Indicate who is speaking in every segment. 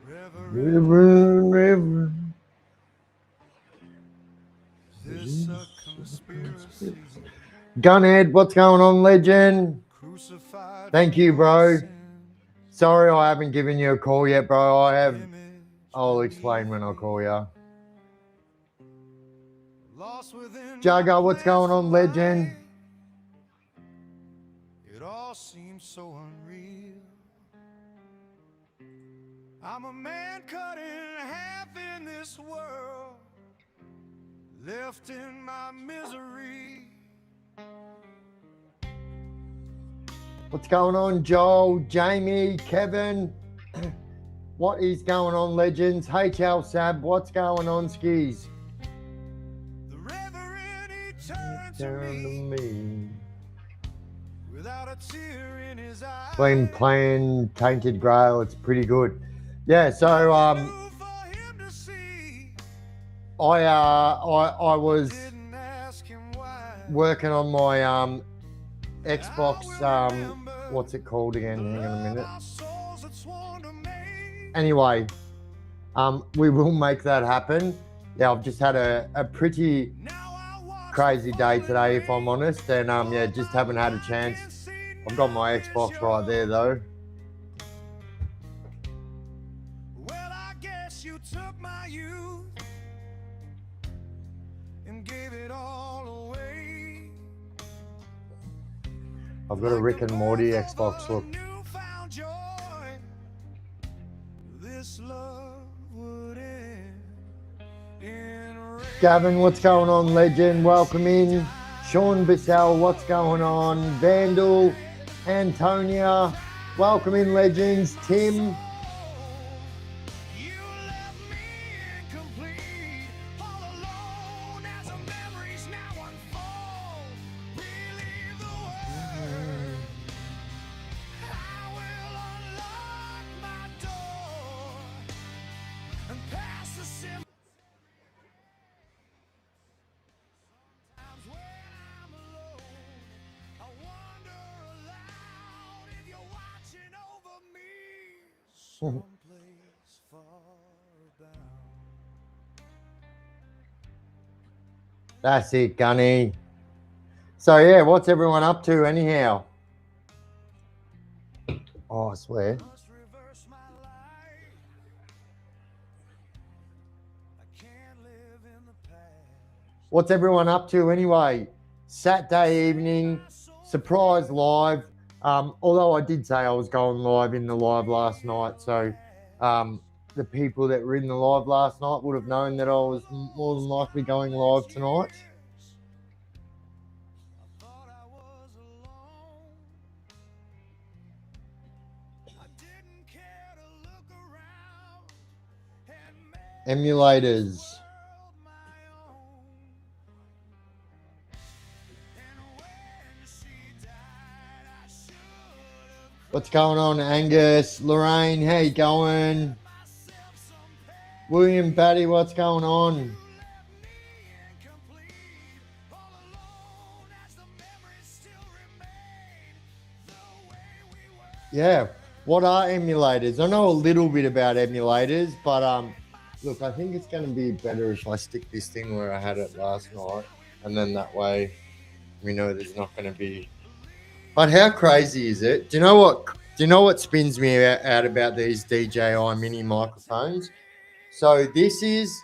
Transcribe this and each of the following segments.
Speaker 1: Reverend.
Speaker 2: This a conspiracy.
Speaker 1: Gunhead, what's going on, legend?
Speaker 2: Crucified
Speaker 1: Thank
Speaker 2: for
Speaker 1: you,
Speaker 2: my
Speaker 1: bro.
Speaker 2: sins.
Speaker 1: Sorry I haven't given you a call yet, bro.
Speaker 2: Image
Speaker 1: I'll
Speaker 2: beneath
Speaker 1: explain when I call you.
Speaker 2: Lost within
Speaker 1: Jugger,
Speaker 2: my
Speaker 1: what's
Speaker 2: plans
Speaker 1: going on,
Speaker 2: for
Speaker 1: legend?
Speaker 2: life. It all seems so unreal. I'm a man cut in half in this world, left in my misery.
Speaker 1: What's going on, Joel, Jamie, Kevin? What is going on, legends? HL Sab, what's going on, skis?
Speaker 2: The reverend, he turned to
Speaker 1: Down to
Speaker 2: me
Speaker 1: me.
Speaker 2: without a tear in his eye.
Speaker 1: Been playing Tainted Grail, it's pretty good. Yeah, so
Speaker 2: Nothing new for him to see.
Speaker 1: I was
Speaker 2: Didn't ask him why.
Speaker 1: working on my Xbox, what's it called again? Hang on a minute. Anyway, we will make that happen. Yeah, I've just had a pretty crazy day today, if I'm honest, and yeah, just haven't had a chance. I've got my Xbox right there though.
Speaker 2: Well, I guess you took my youth and gave it all away.
Speaker 1: I've got a Rick and Morty Xbox, look.
Speaker 2: This love would end in
Speaker 1: Gavin, what's going on, legend? Welcome in. Sean Bissell, what's going on? Vandal, Antonia, welcome in, legends. Tim. That's it, Gunny. So yeah, what's everyone up to anyhow? Oh, I swear. What's everyone up to anyway? Saturday evening, surprise live. Although I did say I was going live in the live last night, so the people that were in the live last night would have known that I was more than likely going live tonight. Emulators. What's going on, Angus? Lorraine, how you going? William Batty, what's going on? Yeah, what are emulators? I know a little bit about emulators, but look, I think it's going to be better if I stick this thing where I had it last night, and then that way we know there's not going to be. But how crazy is it? Do you know what? Do you know what spins me out about these DJI mini microphones? So this is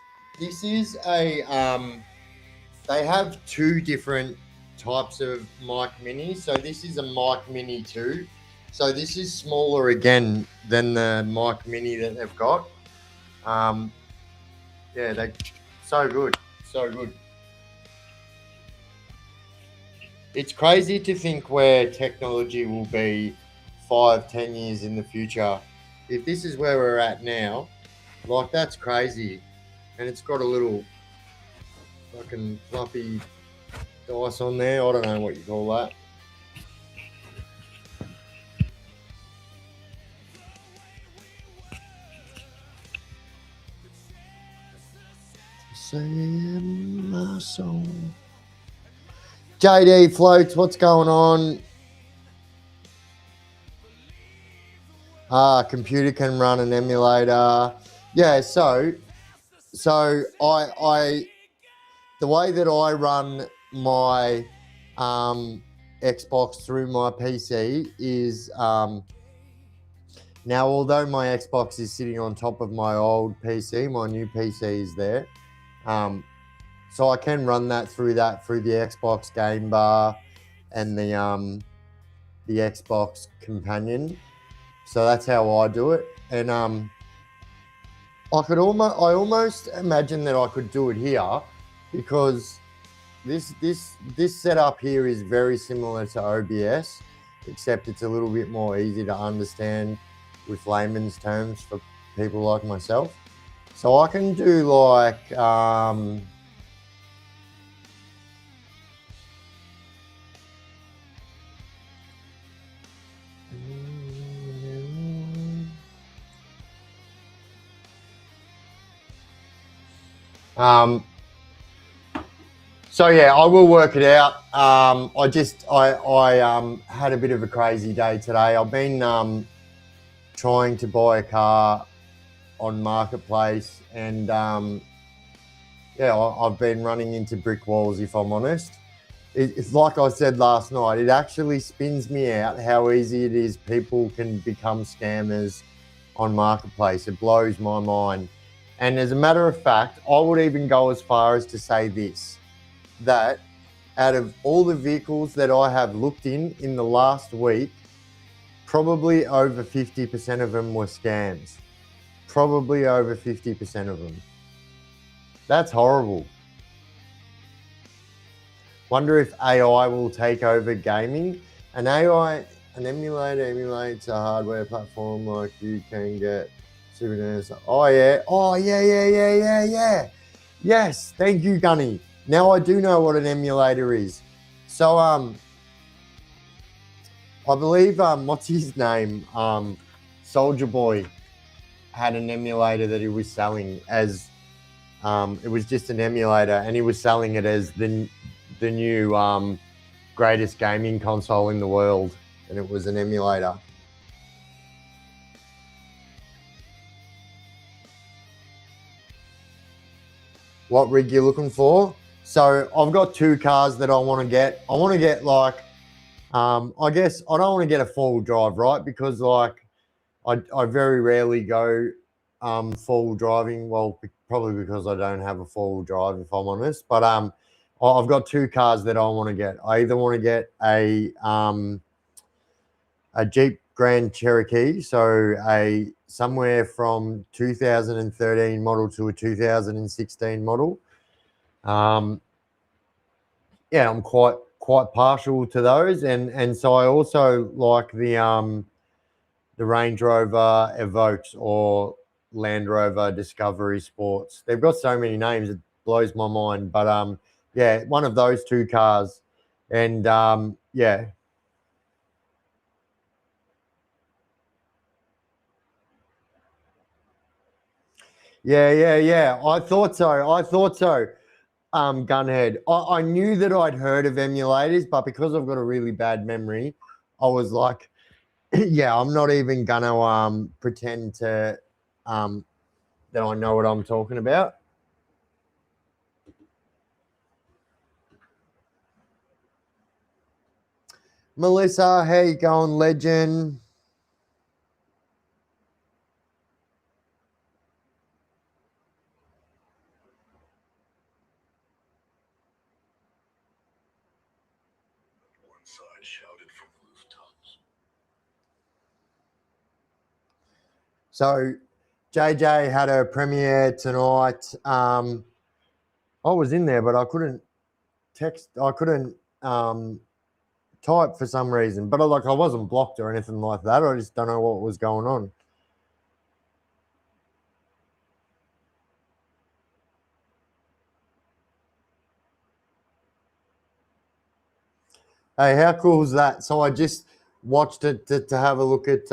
Speaker 1: a they have two different types of mic minis. So this is a mic mini 2. So this is smaller again than the mic mini that they've got. Yeah, they so good. It's crazy to think where technology will be 5-10 years in the future. If this is where we're at now, like that's crazy. And it's got a little fucking fluffy dice on there. I don't know what you call that. Sing my song. JD Floats, what's going on? Computer can run an emulator. Yeah, so I the way that I run my Xbox through my PC is now, although my Xbox is sitting on top of my old PC, my new PC is there. So I can run that through the Xbox Game Bar and the Xbox Companion. So that's how I do it. And I almost imagine that I could do it here, because this setup here is very similar to OBS, except it's a little bit more easy to understand with layman's terms for people like myself. So I can do like so yeah, I will work it out. I had a bit of a crazy day today. I've been trying to buy a car on Marketplace, and yeah, I've been running into brick walls, if I'm honest. It's like I said last night, it actually spins me out how easy it is people can become scammers on Marketplace. It blows my mind. And as a matter of fact, I would even go as far as to say this, that out of all the vehicles that I have looked in the last week, probably over 50% of them were scams. Probably over 50% of them. That's horrible. Wonder if AI will take over gaming. An emulator emulates a hardware platform like you can get Super NES. Oh yeah. Yes, thank you, Gunny. Now I do know what an emulator is. So I believe what's his name? Soldier Boy had an emulator that he was selling as it was just an emulator, and he was selling it as the new greatest gaming console in the world, and it was an emulator. What rig you looking for? So I've got two cars that I want to get. I want to get like, I guess I don't want to get a four-wheel drive, right? Because like I very rarely go four-wheel driving. Well, probably because I don't have a four-wheel drive, if I'm honest. But I've got two cars that I want to get. I either want to get a Jeep Grand Cherokee, so a somewhere from 2013 model to a 2016 model. Yeah, I'm quite partial to those, and so I also like the Range Rover Evoques or Land Rover Discovery Sports. They've got so many names, it blows my mind. But yeah, one of those two cars, and yeah. Yeah. I thought so. Gunhead. I knew that I'd heard of emulators, but because I've got a really bad memory, I was like, yeah, I'm not even gonna pretend to that I know what I'm talking about. Melissa, how you going, legend?
Speaker 2: One side shouted from the rooftops.
Speaker 1: So JJ had a premiere tonight. I was in there, but I couldn't text. I couldn't type for some reason. But I wasn't blocked or anything like that. I just don't know what was going on. Hey, how cool is that? So I just watched it to have a look at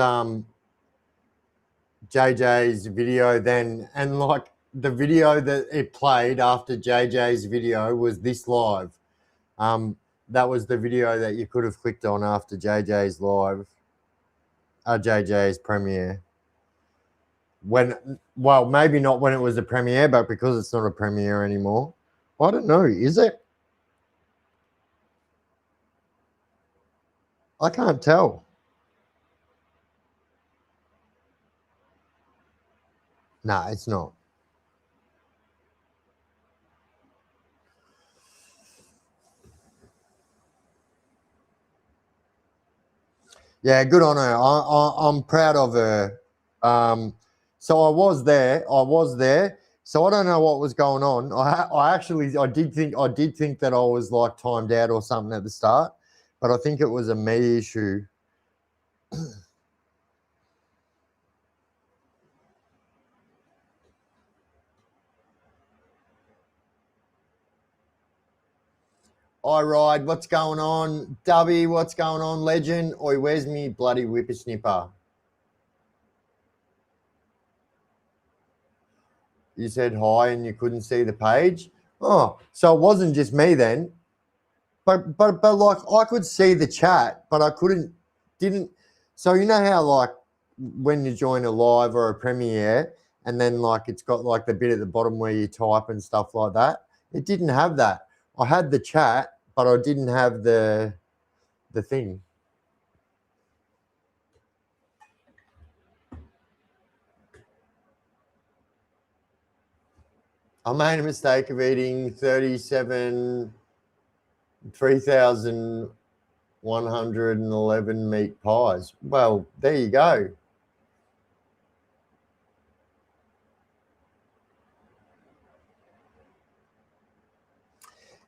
Speaker 1: JJ's video then, and like the video that it played after JJ's video was this live. That was the video that you could have clicked on after JJ's live. RJJ's premiere. Well, maybe not when it was a premiere, but because it's not a premiere anymore. I don't know. Is it? I can't tell. Nah, it's not. Yeah, good on her. I'm proud of her. So I was there. So I don't know what was going on. I did think that I was like timed out or something at the start, but I think it was a me issue. I ride. What's going on, Dubby? What's going on, legend? Oi, where's me bloody whippersnipper? You said hi and you couldn't see the page. Oh, so it wasn't just me then. But like I could see the chat, but I didn't. So you know how like when you join a live or a premiere, and then like it's got like the bit at the bottom where you type and stuff like that. It didn't have that. I had the chat, but I didn't have the thing. I made a mistake of eating 3,111 meat pies. Well, there you go.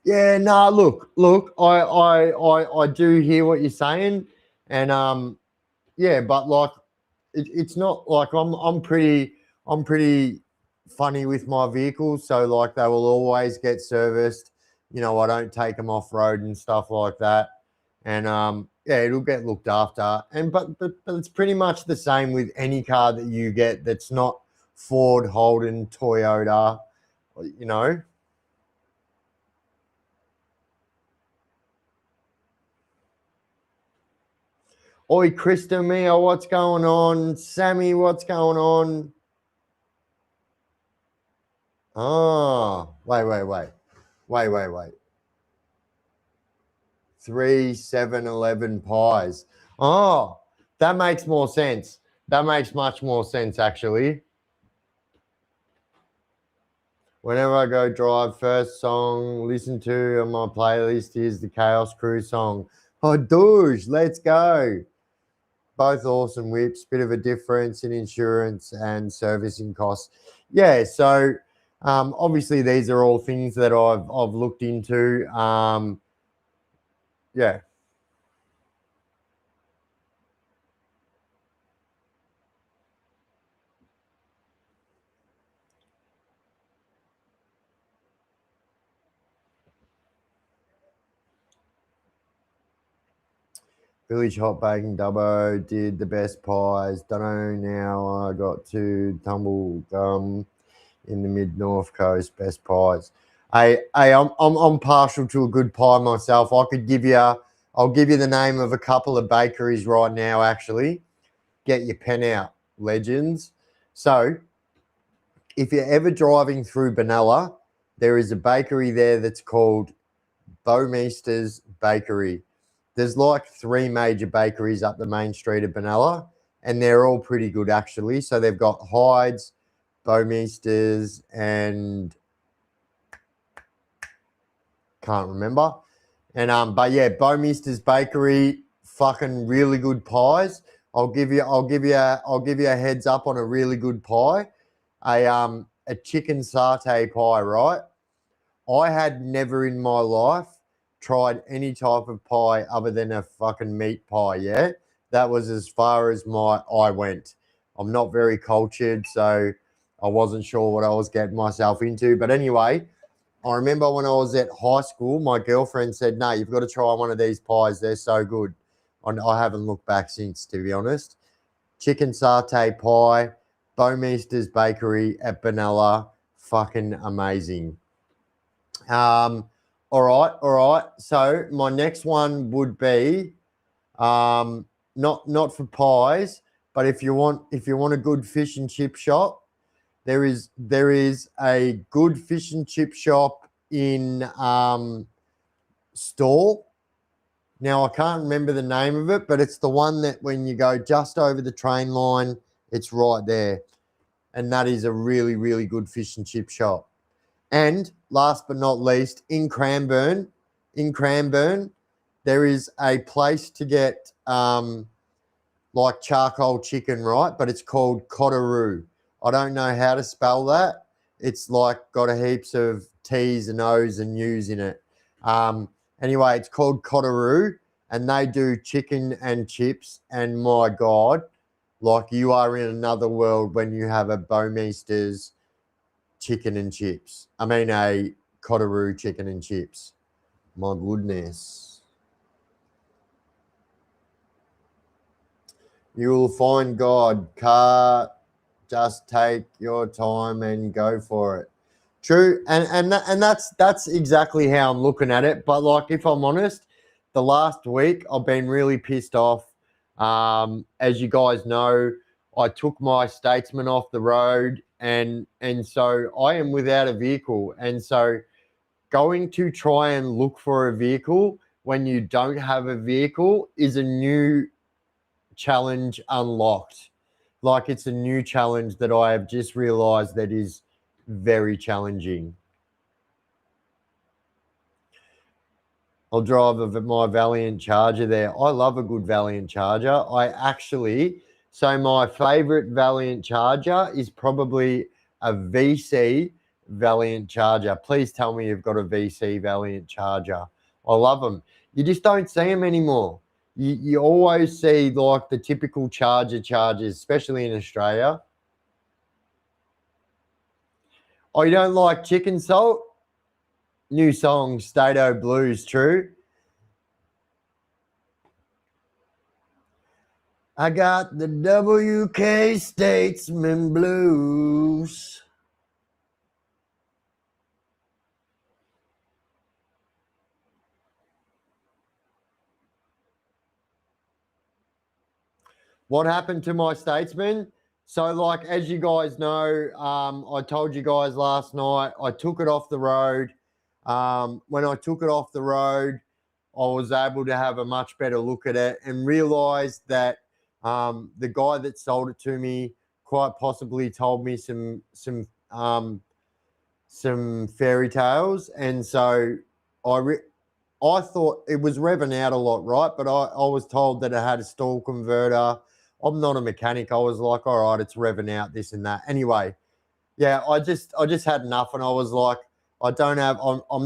Speaker 1: Yeah, nah, look, I do hear what you're saying, and yeah, but like it's not like I'm pretty funny with my vehicles, so like they will always get serviced. You know, I don't take them off road and stuff like that, and yeah, it'll get looked after. And but it's pretty much the same with any car that you get that's not Ford, Holden, Toyota, you know. Oi, Krista Mia, what's going on? Sammy, what's going on? Oh, wait. 3, 7, 11 pies. Oh, that makes more sense. That makes much more sense, actually. Whenever I go drive, first song listen to on my playlist is the Chaos Crew song. Oh, douche, let's go. Both awesome whips, bit of a difference in insurance and servicing costs. Yeah, so obviously these are all things that I've looked into. Yeah. Village Hot Baking Dubbo did the best pies. Dunno now I got to Tumble Gum in the mid North Coast best pies. I'm partial to a good pie myself. I'll give you the name of a couple of bakeries right now. Actually, get your pen out, legends. So, if you're ever driving through Benalla, there is a bakery there that's called Bowmeister's Bakery. There's like 3 major bakeries up the main street of Benalla, and they're all pretty good actually. So they've got Hyde's, Bowmeister's, and can't remember. And but yeah, Bowmeister's Bakery, fucking really good pies. I'll give you a heads up on a really good pie. A chicken satay pie, right? I had never in my life tried any type of pie other than a fucking meat pie, yeah? That was as far as I went. I'm not very cultured, so I wasn't sure what I was getting myself into. But anyway, I remember when I was at high school, my girlfriend said, "No, you've got to try one of these pies. They're so good." And I haven't looked back since, to be honest. Chicken satay pie, Bowmeister's Bakery at Benalla, fucking amazing. All right. So my next one would be not for pies, But if you want a good fish and chip shop, there is a good fish and chip shop in Stall. Now I can't remember the name of it, but it's the one that when you go just over the train line, it's right there. And that is a really, really good fish and chip shop. And last but not least, in Cranbourne, there is a place to get like charcoal chicken, right? But it's called Cotteroo. I don't know how to spell that. It's like got a heaps of T's and O's and U's in it. Anyway, it's called Cotteroo, and they do chicken and chips. And my God, like you are in another world when you have a Bowmester's chicken and chips. I mean, a Cotteroo chicken and chips. My goodness. You will find God. Car, just take your time and go for it. True, and that's exactly how I'm looking at it. But like, if I'm honest, the last week I've been really pissed off. As you guys know, I took my Statesman off the road, and so I am without a vehicle. And so going to try and look for a vehicle when you don't have a vehicle is a new challenge unlocked. Like, it's a new challenge that I have just realized that is very challenging. I'll drive my Valiant Charger there. I love a good Valiant Charger. So my favorite Valiant Charger is probably a VC Valiant Charger. Please tell me you've got a VC Valiant Charger. I love them. You just don't see them anymore. You always see like the typical chargers, especially in Australia. Oh, you don't like chicken salt? New song, Stato Blues, true. I got the WK Statesman Blues. What happened to my Statesman? So, like, as you guys know, I told you guys last night, I took it off the road. When I took it off the road, I was able to have a much better look at it and realized that the guy that sold it to me quite possibly told me some fairy tales. And so I thought it was revving out a lot, right? But I was told that it had a stall converter. I'm not a mechanic. I was like, all right, it's revving out, this and that. Anyway, yeah, I just had enough, and I was like, I'm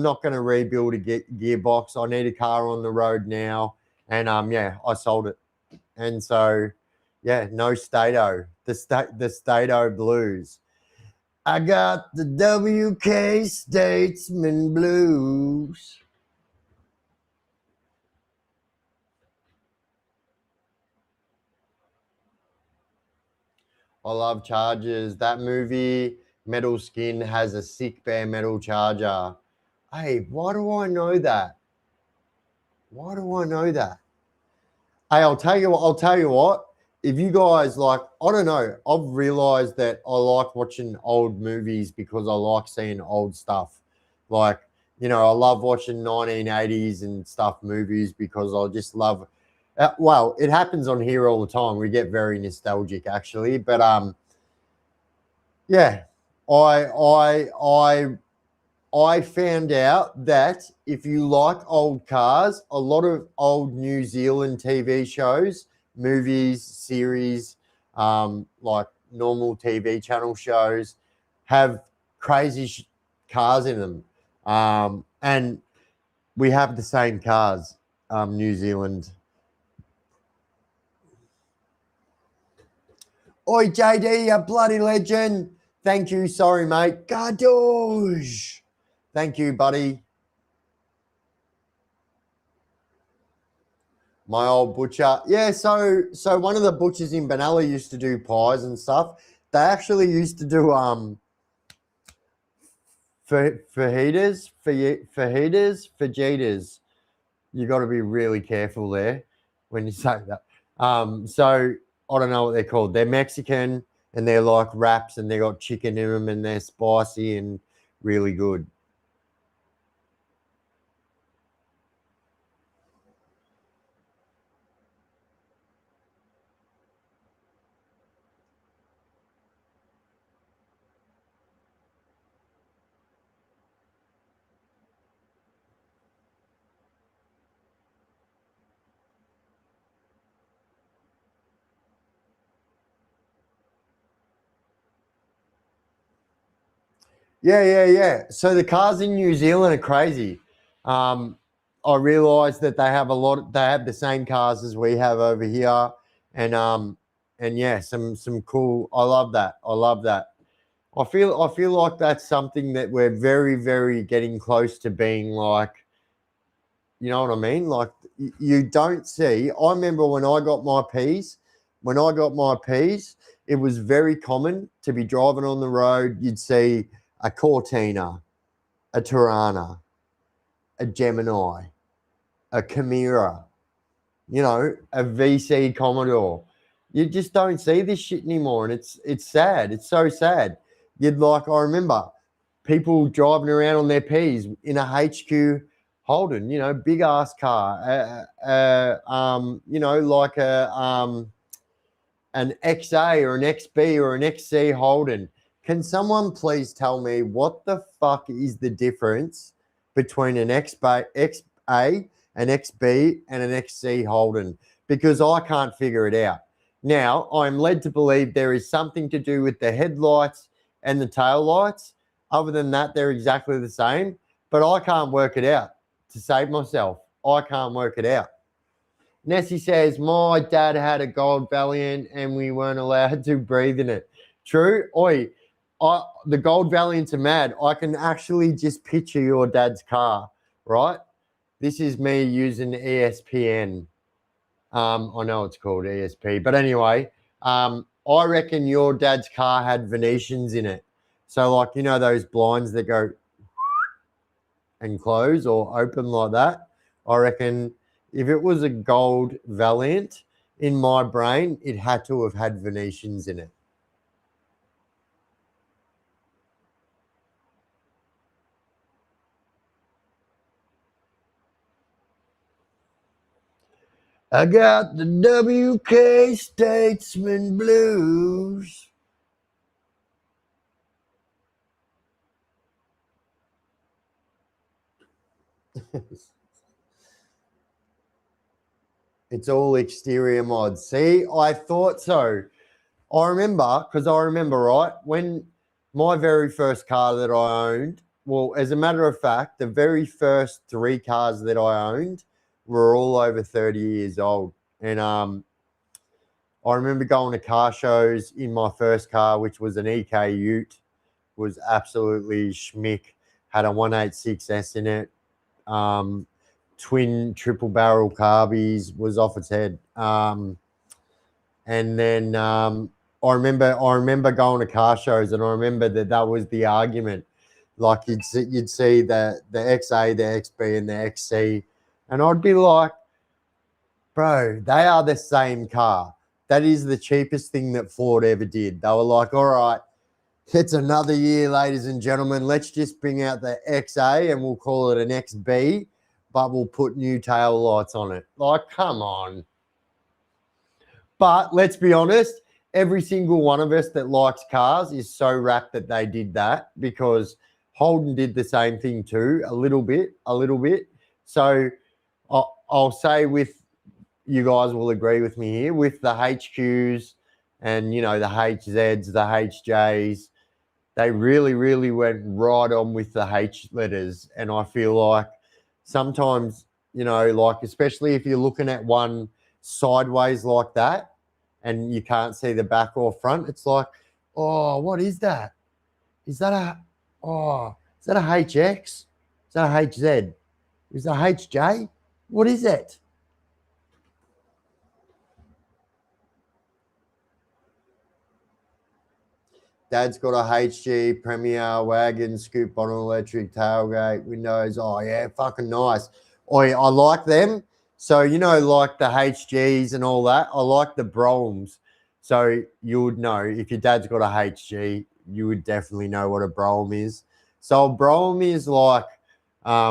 Speaker 1: not going to rebuild a gearbox. I need a car on the road now, and yeah, I sold it. And so, yeah, no Stato, the Stato Blues. I got the WK Statesman Blues. I love Chargers. That movie, Metal Skin, has a sick bare metal charger. Hey, why do I know that? Why do I know that? Hey, I'll tell you what. If you guys like, I don't know, I've realized that I like watching old movies because I like seeing old stuff. Like, you know, I love watching 1980s and stuff movies because I just love. Well, it happens on here all the time. We get very nostalgic, actually. But yeah, I found out that if you like old cars, a lot of old New Zealand TV shows, movies, series, like normal TV channel shows, have crazy cars in them, and we have the same cars, New Zealand. Oi, JD, you bloody legend. Thank you. Sorry, mate. Gardouge. Thank you, buddy. My old butcher. Yeah, so one of the butchers in Benalla used to do pies and stuff. They actually used to do fajitas. You got to be really careful there when you say that. So I don't know what they're called. They're Mexican and they're like wraps and they got chicken in them and they're spicy and really good. Yeah. So the cars in New Zealand are crazy. I realised that they have they have the same cars as we have over here, and yeah, some cool. I love that. I love that. I feel like that's something that we're very, very getting close to being like. You know what I mean? Like you don't see. I remember when I got my P's. When I got my P's, it was very common to be driving on the road. You'd see a Cortina, a Tirana, a Gemini, a Chimera, you know, a VC Commodore. You just don't see this shit anymore, and it's sad. It's so sad. You'd like I remember people driving around on their P's in a HQ Holden, you know, big ass car, you know, like an XA or an XB or an XC Holden. Can someone please tell me what the fuck is the difference between an XA, an XB, and an XC Holden? Because I can't figure it out. Now, I'm led to believe there is something to do with the headlights and the tail lights. Other than that, they're exactly the same, but I can't work it out to save myself. I can't work it out. Nessie says, my dad had a gold Valiant and we weren't allowed to breathe in it. True. Oi, the gold Valiants are mad. I can actually just picture your dad's car, right? This is me using ESPN. I know it's called ESP, but anyway, I reckon your dad's car had Venetians in it. So, like, you know, those blinds that go and close or open like that. I reckon if it was a gold Valiant, in my brain, it had to have had Venetians in it. I got the WK Statesman Blues. It's all exterior mods. See, I thought so. I remember, right, when my very first car that I owned, well, as a matter of fact, the very first 3 cars that I owned were all over 30 years old. And I remember going to car shows in my first car, which was an EK Ute, was absolutely schmick, had a 186S in it. Twin triple barrel carbies, was off its head. And then I remember going to car shows, and I remember that was the argument. Like you'd see the XA, the XB, and the XC, and I'd be like, bro, they are the same car. That is the cheapest thing that Ford ever did. They were like, all right, it's another year, ladies and gentlemen. Let's just bring out the XA and we'll call it an XB, but we'll put new tail lights on it. Like, come on. But let's be honest, every single one of us that likes cars is so wrapped that they did that, because Holden did the same thing too, a little bit. So I'll say, with you guys will agree with me here, with the HQs and, you know, the HZs, the HJs, they really, really went right on with the H letters. And I feel like sometimes, you know, like especially if you're looking at one sideways like that and you can't see the back or front, it's like, oh, what is that? Is that a HX? Is that a HZ? Is that a HJ? What is it? Dad's got a HG Premier wagon, scoop bottom electric tailgate, windows. Oh yeah, fucking nice. Oh yeah, I like them. So, you know, like the HGs and all that, I like the Broms. So you would know if your dad's got a HG, you would definitely know what a Brougham is. So a Brougham is like, I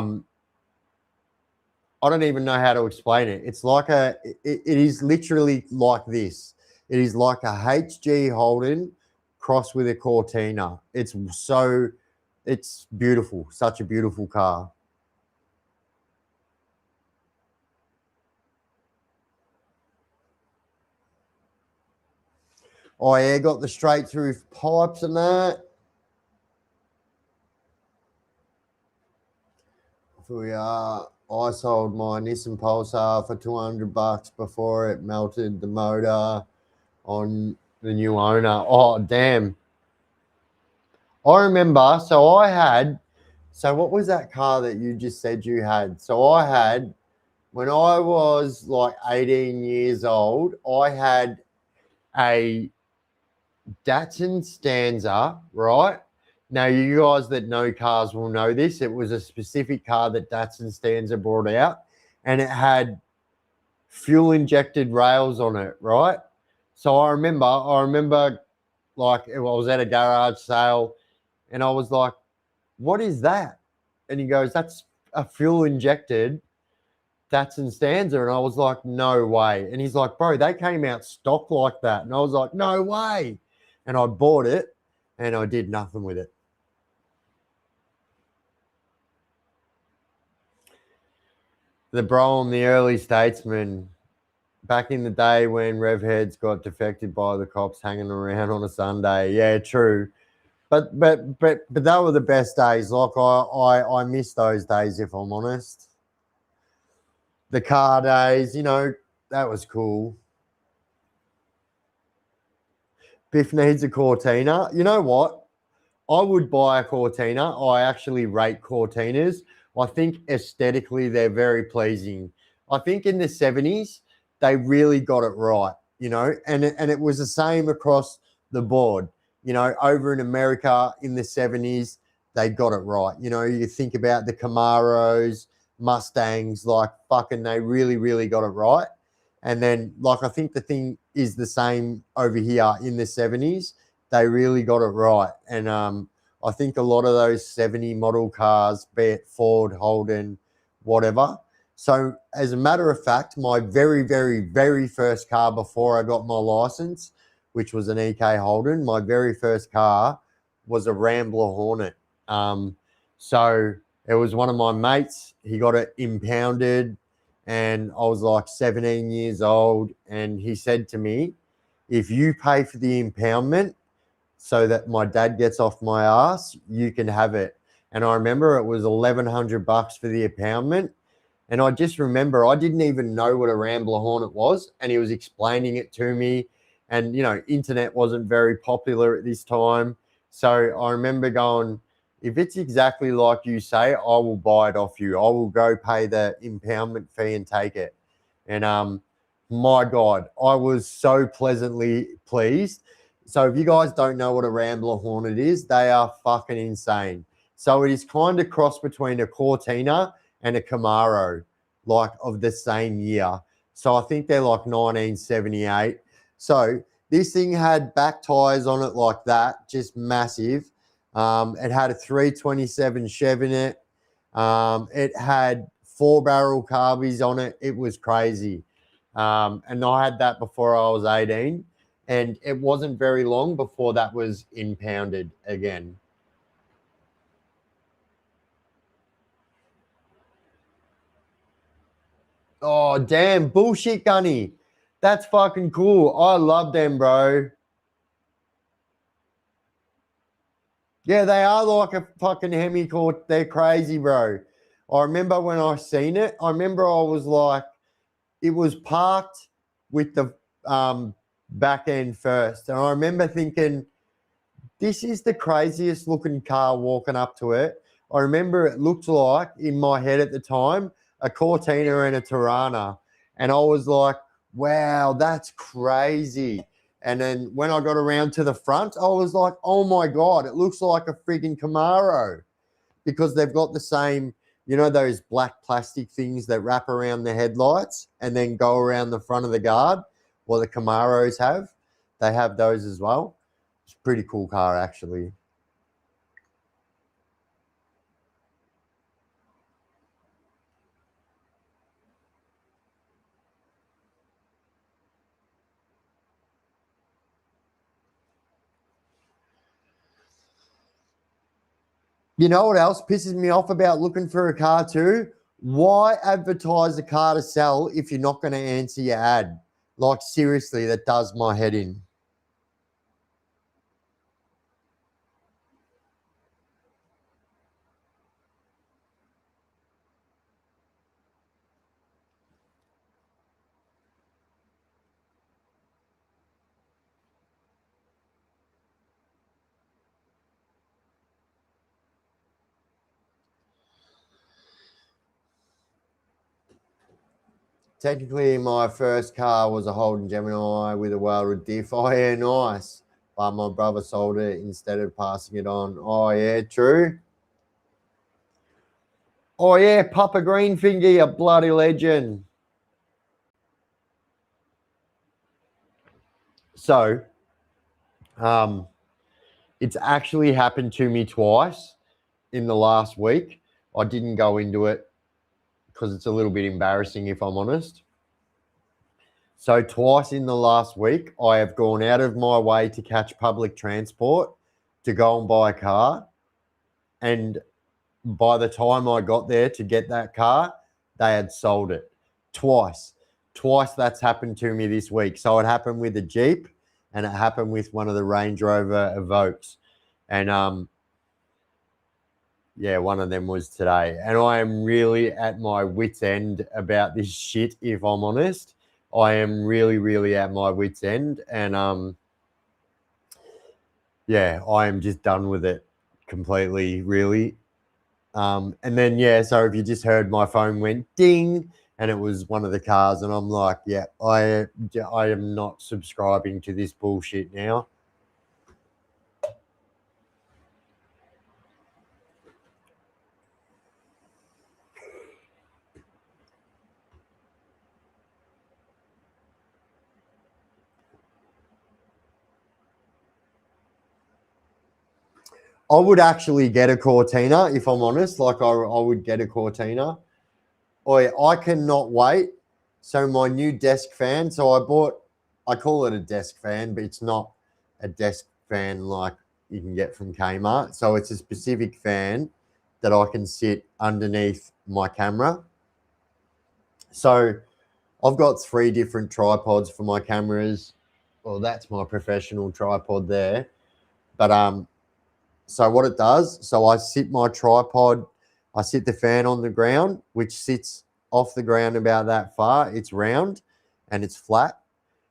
Speaker 1: don't even know how to explain it. It's like it is literally like this. It is like a HG Holden crossed with a Cortina. It's beautiful. Such a beautiful car. Oh yeah, got the straight through pipes and that. I sold my Nissan Pulsar for $200 before it melted the motor on the new owner. Oh damn! I remember. So what was that car that you just said you had? So I had when I was like 18 years old. I had a Datsun Stanza, right? Now, you guys that know cars will know this. It was a specific car that Datsun Stanza brought out, and it had fuel injected rails on it, right? So I remember like I was at a garage sale, and I was like, "What is that?" And he goes, "That's a fuel injected Datsun Stanza." And I was like, "No way." And he's like, "Bro, they came out stock like that." And I was like, "No way." And I bought it, and I did nothing with it. The Brougham, the early statesman, back in the day when rev heads got defected by the cops hanging around on a Sunday. Yeah, true. But they were the best days. Like I miss those days, if I'm honest. The car days, that was cool. Biff needs a Cortina. You know what? I would buy a Cortina. I actually rate Cortinas. I think aesthetically they're very pleasing. I think in the 70s they really got it right, and it was the same across the board. Over in America in the 70s, they got it right. You think about the Camaros, Mustangs, like fucking they really, really got it right. And then, like, I think the thing is the same over here in the 70s. They really got it right. And I think a lot of those 70 model cars, be it Ford, Holden, whatever. So, as a matter of fact, my very, very, very first car before I got my license, which was an EK Holden, my very first car was a Rambler Hornet. So, it was one of my mates. He got it impounded, and I was like 17 years old. And he said to me, "If you pay for the impoundment so that my dad gets off my ass, you can have it." And I remember it was $1,100 for the impoundment. And I just remember I didn't even know what a Rambler Hornet was. And he was explaining it to me. And, internet wasn't very popular at this time. So I remember going, if it's exactly like you say, I will buy it off you. I will go pay the impoundment fee and take it. And my God, I was so pleasantly pleased. So if you guys don't know what a Rambler Hornet is, they are fucking insane. So it is kind of cross between a Cortina and a Camaro, like of the same year. So I think they're like 1978. So this thing had back tires on it like that, just massive. It had a 327 Chev in it. It had 4-barrel carbies on it. It was crazy. And I had that before I was 18. And it wasn't very long before that was impounded again. Oh, damn. Bullshit, Gunny. That's fucking cool. I love them, bro. Yeah, they are like a fucking Hemi court. They're crazy, bro. I remember when I seen it, I remember I was like, it was parked with the back end first. And I remember thinking, this is the craziest looking car walking up to it. I remember it looked like, in my head at the time, a Cortina and a Tirana. And I was like, wow, that's crazy. And then when I got around to the front, I was like, oh my God, it looks like a friggin' Camaro, because they've got the same, those black plastic things that wrap around the headlights and then go around the front of the guard, what the Camaros have. They have those as well. It's a pretty cool car, actually. You know what else pisses me off about looking for a car too? Why advertise a car to sell if you're not going to answer your ad? Like, seriously, that does my head in. Technically, my first car was a Holden Gemini with a welded diff. Oh, yeah, nice. But my brother sold it instead of passing it on. Oh, yeah, true. Oh, yeah, Papa Greenfinger, you bloody legend. So, it's actually happened to me twice in the last week. I didn't go into it because it's a little bit embarrassing, if I'm honest. So twice in the last week, I have gone out of my way to catch public transport to go and buy a car. And by the time I got there to get that car, they had sold it. Twice. Twice that's happened to me this week. So it happened with a Jeep and it happened with one of the Range Rover Evoques. And yeah, one of them was today. And I am really at my wit's end about this shit, if I'm honest. I am really, really at my wit's end. And yeah, I am just done with it completely, really. And then, yeah, so if you just heard my phone went ding and it was one of the cars, and I'm like, yeah, I am not subscribing to this bullshit now. I would actually get a Cortina, if I'm honest. Like, I would get a Cortina. I cannot wait. So my new desk fan. So I call it a desk fan, but it's not a desk fan like you can get from Kmart. So it's a specific fan that I can sit underneath my camera. So I've got 3 different tripods for my cameras. Well, that's my professional tripod there. But so what it does, so I sit the fan on the ground, which sits off the ground about that far. It's round and it's flat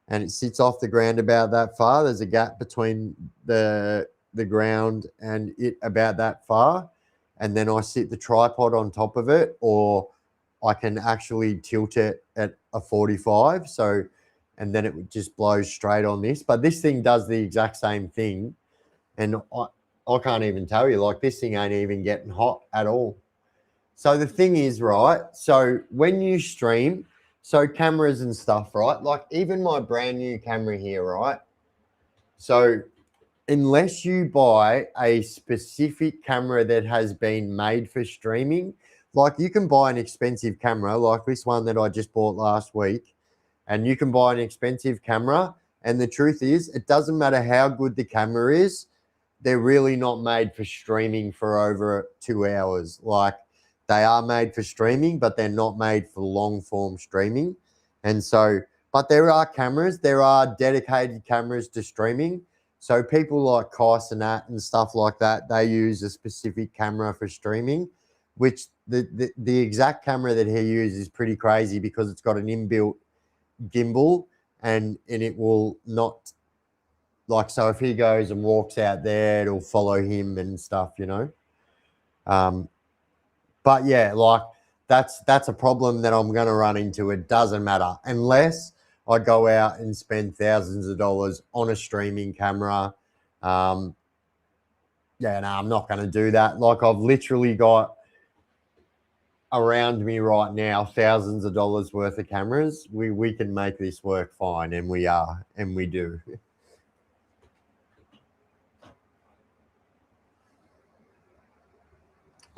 Speaker 1: and it sits off the ground about that far. There's a gap between the ground and it about that far. And then I sit the tripod on top of it, or I can actually tilt it at a 45. So, and then it just blows straight on this. But this thing does the exact same thing. And I can't even tell you, like, this thing ain't even getting hot at all. So the thing is, right, so when you stream, so cameras and stuff, right, like even my brand new camera here, right, so unless you buy a specific camera that has been made for streaming, like you can buy an expensive camera like this one that I just bought last week, and you can buy an expensive camera, and the truth is, it doesn't matter how good the camera is, they're really not made for streaming for over 2 hours. Like, they are made for streaming, but they're not made for long form streaming. And so, but there are dedicated cameras to streaming. So people like Kaisenat and stuff like that, they use a specific camera for streaming, which the exact camera that he uses is pretty crazy because it's got an inbuilt gimbal and it will not, like, so if he goes and walks out there, it'll follow him and stuff, you know. But yeah, like that's a problem that I'm going to run into. It doesn't matter unless I go out and spend thousands of dollars on a streaming camera. Yeah, no, I'm not going to do that. Like, I've literally got around me right now thousands of dollars worth of cameras. We can make this work fine, and we are, and we do.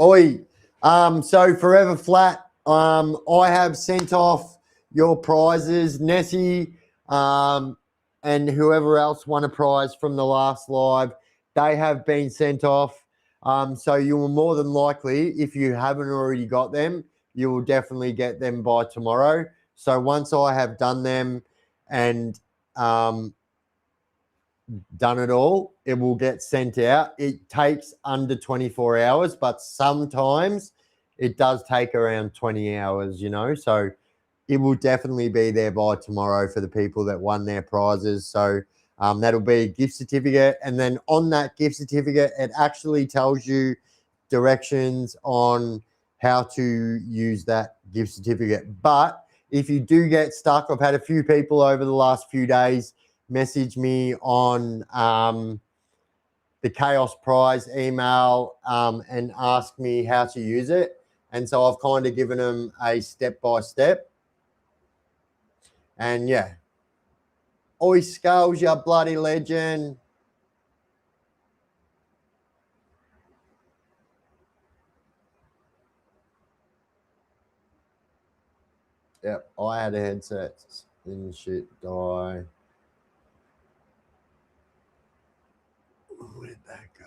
Speaker 1: Oi. So Forever Flat, I have sent off your prizes, Nessie, and whoever else won a prize from the last live. They have been sent off. So you will more than likely, if you haven't already got them, you will definitely get them by tomorrow. So once I have done them and done it all, it will get sent out. It takes under 24 hours, but sometimes it does take around 20 hours, you know. So it will definitely be there by tomorrow for the people that won their prizes. So that'll be a gift certificate. And then on that gift certificate, it actually tells you directions on how to use that gift certificate. But if you do get stuck, I've had a few people over the last few days message me on the Chaos Prize email and ask me how to use it. And so I've kind of given them a step-by-step. And yeah. Oi, Skulls, you bloody legend. Yep, I had a headset and shit die. Where'd that go?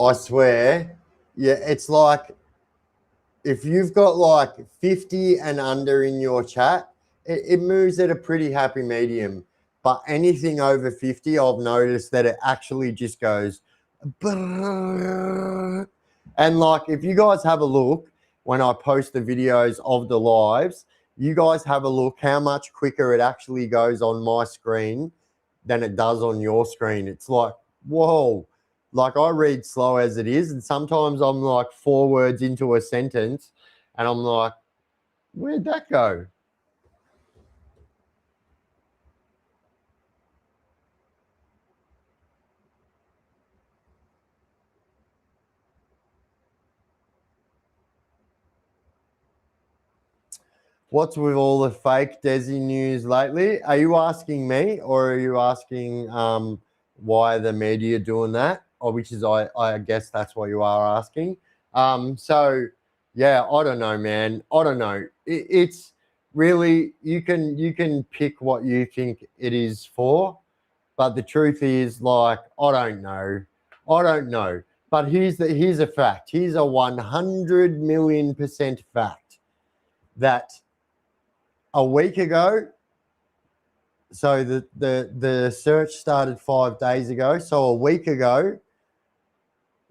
Speaker 1: I swear, yeah, it's like if you've got like 50 and under in your chat, it moves at a pretty happy medium. But anything over 50, I've noticed that it actually just goes. And like, if you guys have a look when I post the videos of the lives, you guys have a look how much quicker it actually goes on my screen than it does on your screen. It's like, whoa. Like I read slow as it is, and sometimes I'm like 4 words into a sentence and I'm like, where'd that go? What's with all the fake Desi news lately? Are you asking me, or are you asking why the media doing that? Or which is I guess that's what you are asking. So yeah, I don't know, man. I don't know. It's really you can pick what you think it is for, but the truth is, like, I don't know. I don't know. But here's a fact. Here's a 100 million% fact that a week ago. So the search started 5 days ago. So a week ago,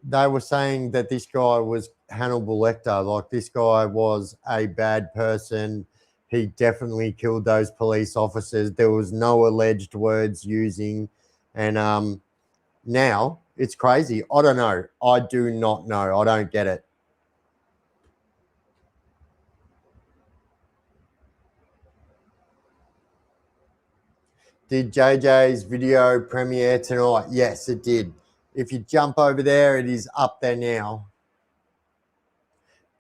Speaker 1: they were saying that this guy was Hannibal Lecter. Like this guy was a bad person. He definitely killed those police officers. There was no alleged words using, and now it's crazy. I don't know. I do not know. I don't get it. Did JJ's video premiere tonight? Yes, it did. If you jump over there, it is up there now.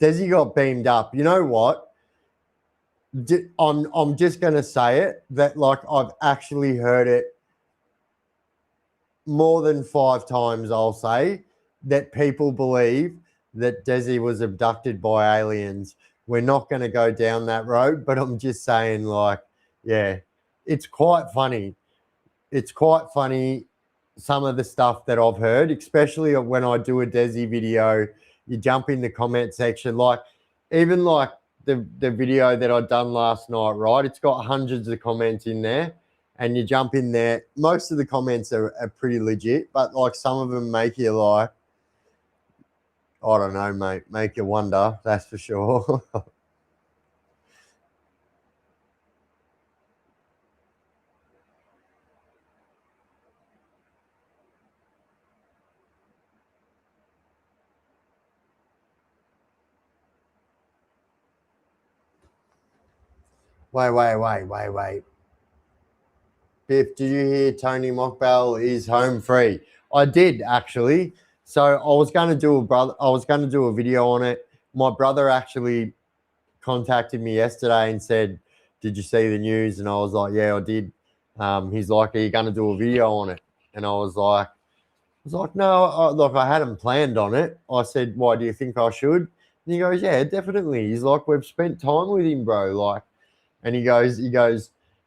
Speaker 1: Desi got beamed up. You know what? I'm just gonna say it that like I've actually heard it more than 5 times. I'll say that people believe that Desi was abducted by aliens. We're not going to go down that road, but I'm just saying, like, yeah, it's quite funny. It's quite funny some of the stuff that I've heard, especially when I do a Desi video. You jump in the comment section, like even like the video that I done last night, right? It's got hundreds of comments in there, and you jump in there. Most of the comments are pretty legit, but like some of them make you like, I don't know, mate, make you wonder. That's for sure. Wait. Biff, did you hear Tony Mockbell is home free? I did actually. So I was going to do a video on it. My brother actually contacted me yesterday and said, "Did you see the news?" And I was like, "Yeah, I did." He's like, "Are you going to do a video on it?" And I was like, no, look, I hadn't planned on it. I said, why do you think I should? And he goes, yeah, definitely. He's like, we've spent time with him, bro. Like, and he goes,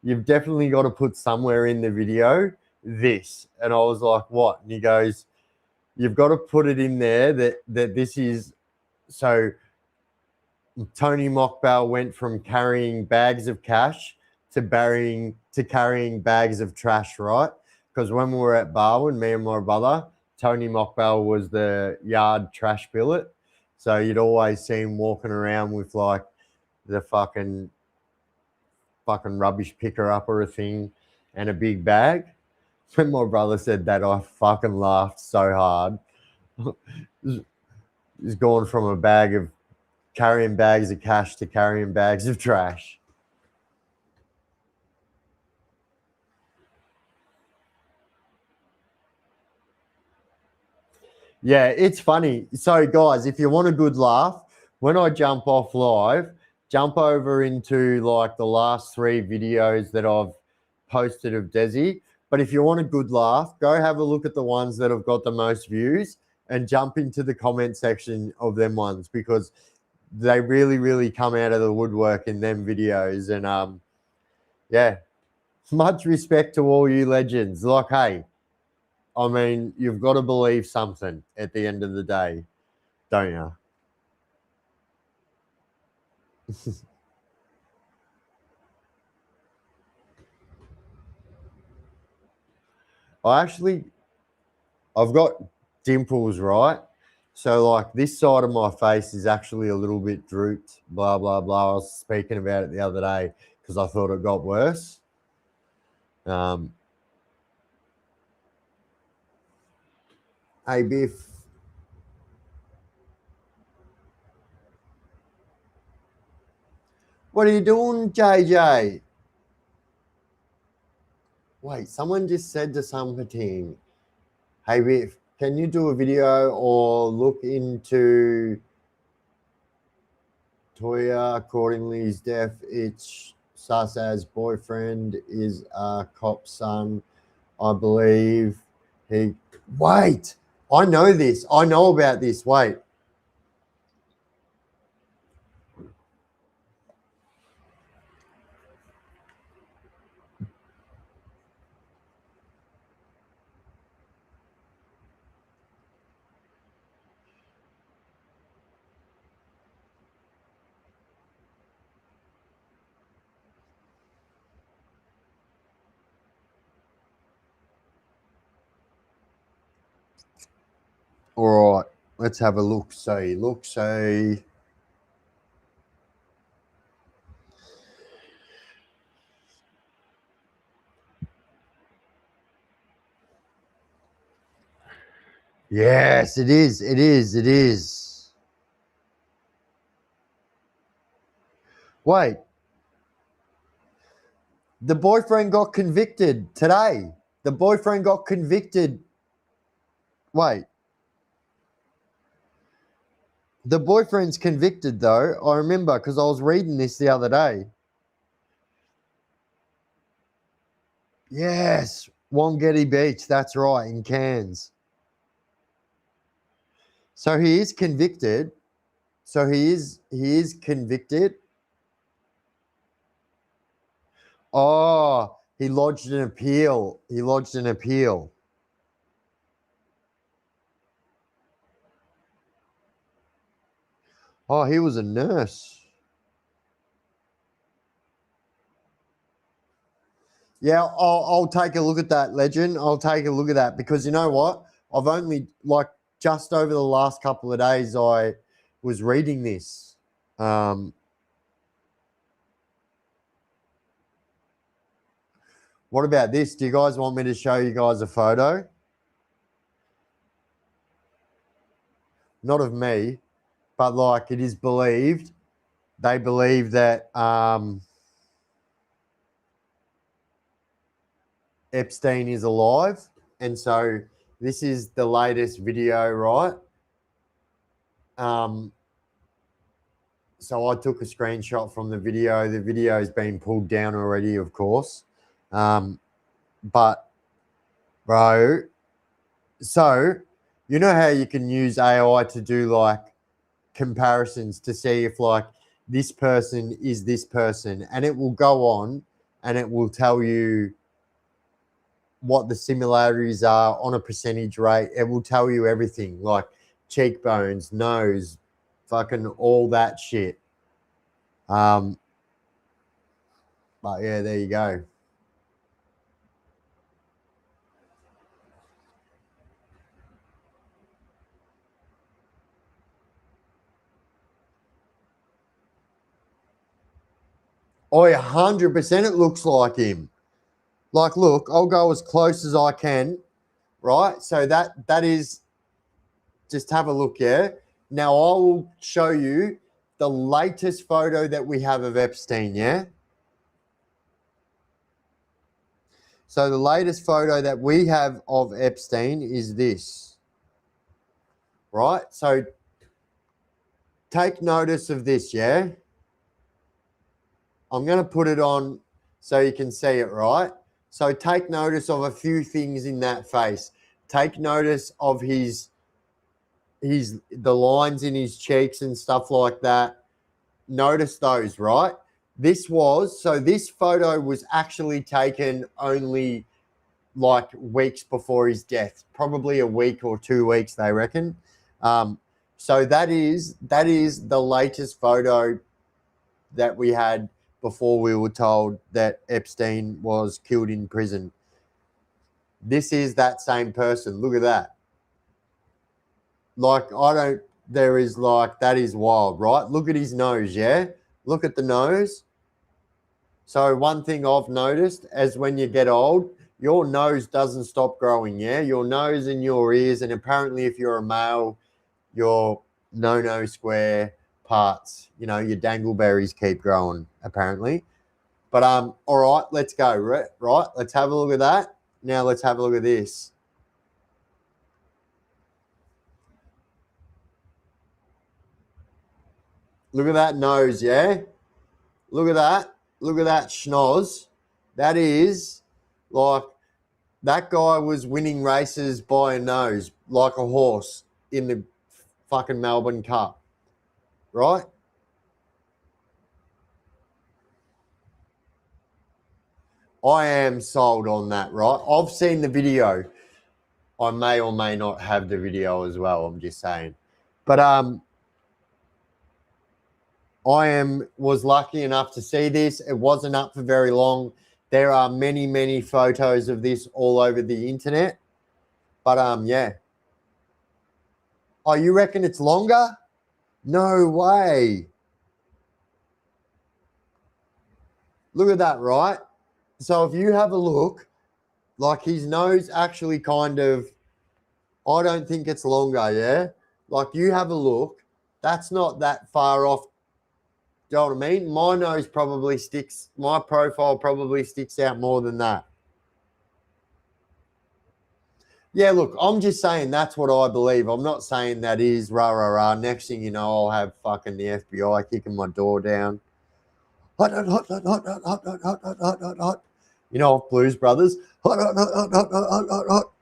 Speaker 1: you've definitely got to put somewhere in the video this. And I was like, what? And he goes, you've got to put it in there that this is so. Tony Mockbell went from carrying bags of cash to carrying bags of trash, right? Because when we were at Barwon, me and my brother, Tony Mockbell was the yard trash billet. So you'd always see him walking around with like the fucking rubbish picker upper thing and a big bag. When my brother said that, I fucking laughed so hard. He's gone from a bag of carrying bags of cash to carrying bags of trash. Yeah, it's funny. So, guys, if you want a good laugh, when I jump off live, jump over into like the last 3 videos that I've posted of Desi. But if you want a good laugh, go have a look at the ones that have got the most views and jump into the comment section of them ones, because they really, really come out of the woodwork in them videos. And yeah, much respect to all you legends. Like, hey, I mean, you've got to believe something at the end of the day, don't you? I've got dimples, right? So, like, this side of my face is actually a little bit drooped, blah, blah, blah. I was speaking about it the other day because I thought it got worse. Hey, Biff. What are you doing, JJ? Wait, someone just said to something. Hey, Biff, can you do a video or look into Toya accordingly's death? It's Sasa's boyfriend is a cop's son, I believe. Wait, I know this. I know about this. Wait. All right, let's have a look. See. Yes, it is. It is. It is. Wait, the boyfriend got convicted today. The boyfriend got convicted. Wait, the boyfriend's convicted though. I remember because I was reading this the other day. Yes, Wongetty Beach. That's right, in Cairns. So he is convicted. So he is convicted. Oh, he lodged an appeal. Oh, he was a nurse. Yeah, I'll take a look at that, legend. I'll take a look at that because you know what? I've only like just over the last couple of days I was reading this. What about this? Do you guys want me to show you guys a photo? Not of me, but like it is believed. They believe that Epstein is alive. And so this is the latest video, right? So I took a screenshot from the video. The video has been pulled down already, of course. But bro. So, you know how you can use AI to do like comparisons to see if like this person is this person, and it will go on and it will tell you what the similarities are on a percentage rate. It will tell you everything like cheekbones, nose, fucking all that shit. But yeah, there you go. Oh, 100% it looks like him. Like, look, I'll go as close as I can, right? So that is, just have a look, yeah? Now I will show you the latest photo that we have of Epstein, yeah? So the latest photo that we have of Epstein is this, right? So take notice of this, yeah? I'm going to put it on so you can see it, right? So take notice of a few things in that face. Take notice of the lines in his cheeks and stuff like that. Notice those, right? This photo was actually taken only like weeks before his death, probably a week or 2 weeks, they reckon. So that is the latest photo that we had before we were told that Epstein was killed in prison. This is that same person. Look at that. Like, that is wild, right? Look at his nose, yeah? Look at the nose. So one thing I've noticed as when you get old, your nose doesn't stop growing, yeah? Your nose and your ears, and apparently if you're a male, your no square parts, your dangleberries keep growing, apparently. But all right, let's go. Right, let's have a look at that. Now let's have a look at this. Look at that nose, yeah? Look at that. Look at that schnoz. That is like that guy was winning races by a nose, like a horse in the fucking Melbourne Cup, right? I am sold on that, right? I've seen the video. I may or may not have the video as well. I'm just saying, but was lucky enough to see this. It wasn't up for very long. There are many photos of this all over the internet. But yeah. Oh, you reckon it's longer? No way. Look at that, right? So if you have a look, like his nose actually kind of, I don't think it's longer, yeah? Like you have a look, that's not that far off. Do you know what I mean? My profile probably sticks out more than that. Yeah, look, I'm just saying that's what I believe. I'm not saying that is rah, rah, rah. Next thing you know, I'll have fucking the FBI kicking my door down. Hot, hot, hot, hot, hot, hot, hot, hot, hot, hot, hot, hot. Blues Brothers. Hot, hot, hot, hot, hot, hot, hot, hot.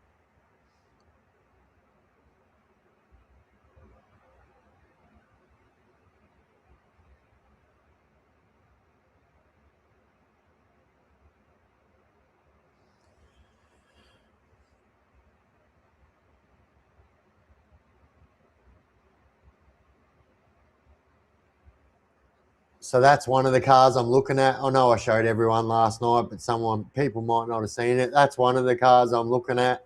Speaker 1: So that's one of the cars I'm looking at. I know I showed everyone last night, but people might not have seen it. That's one of the cars I'm looking at.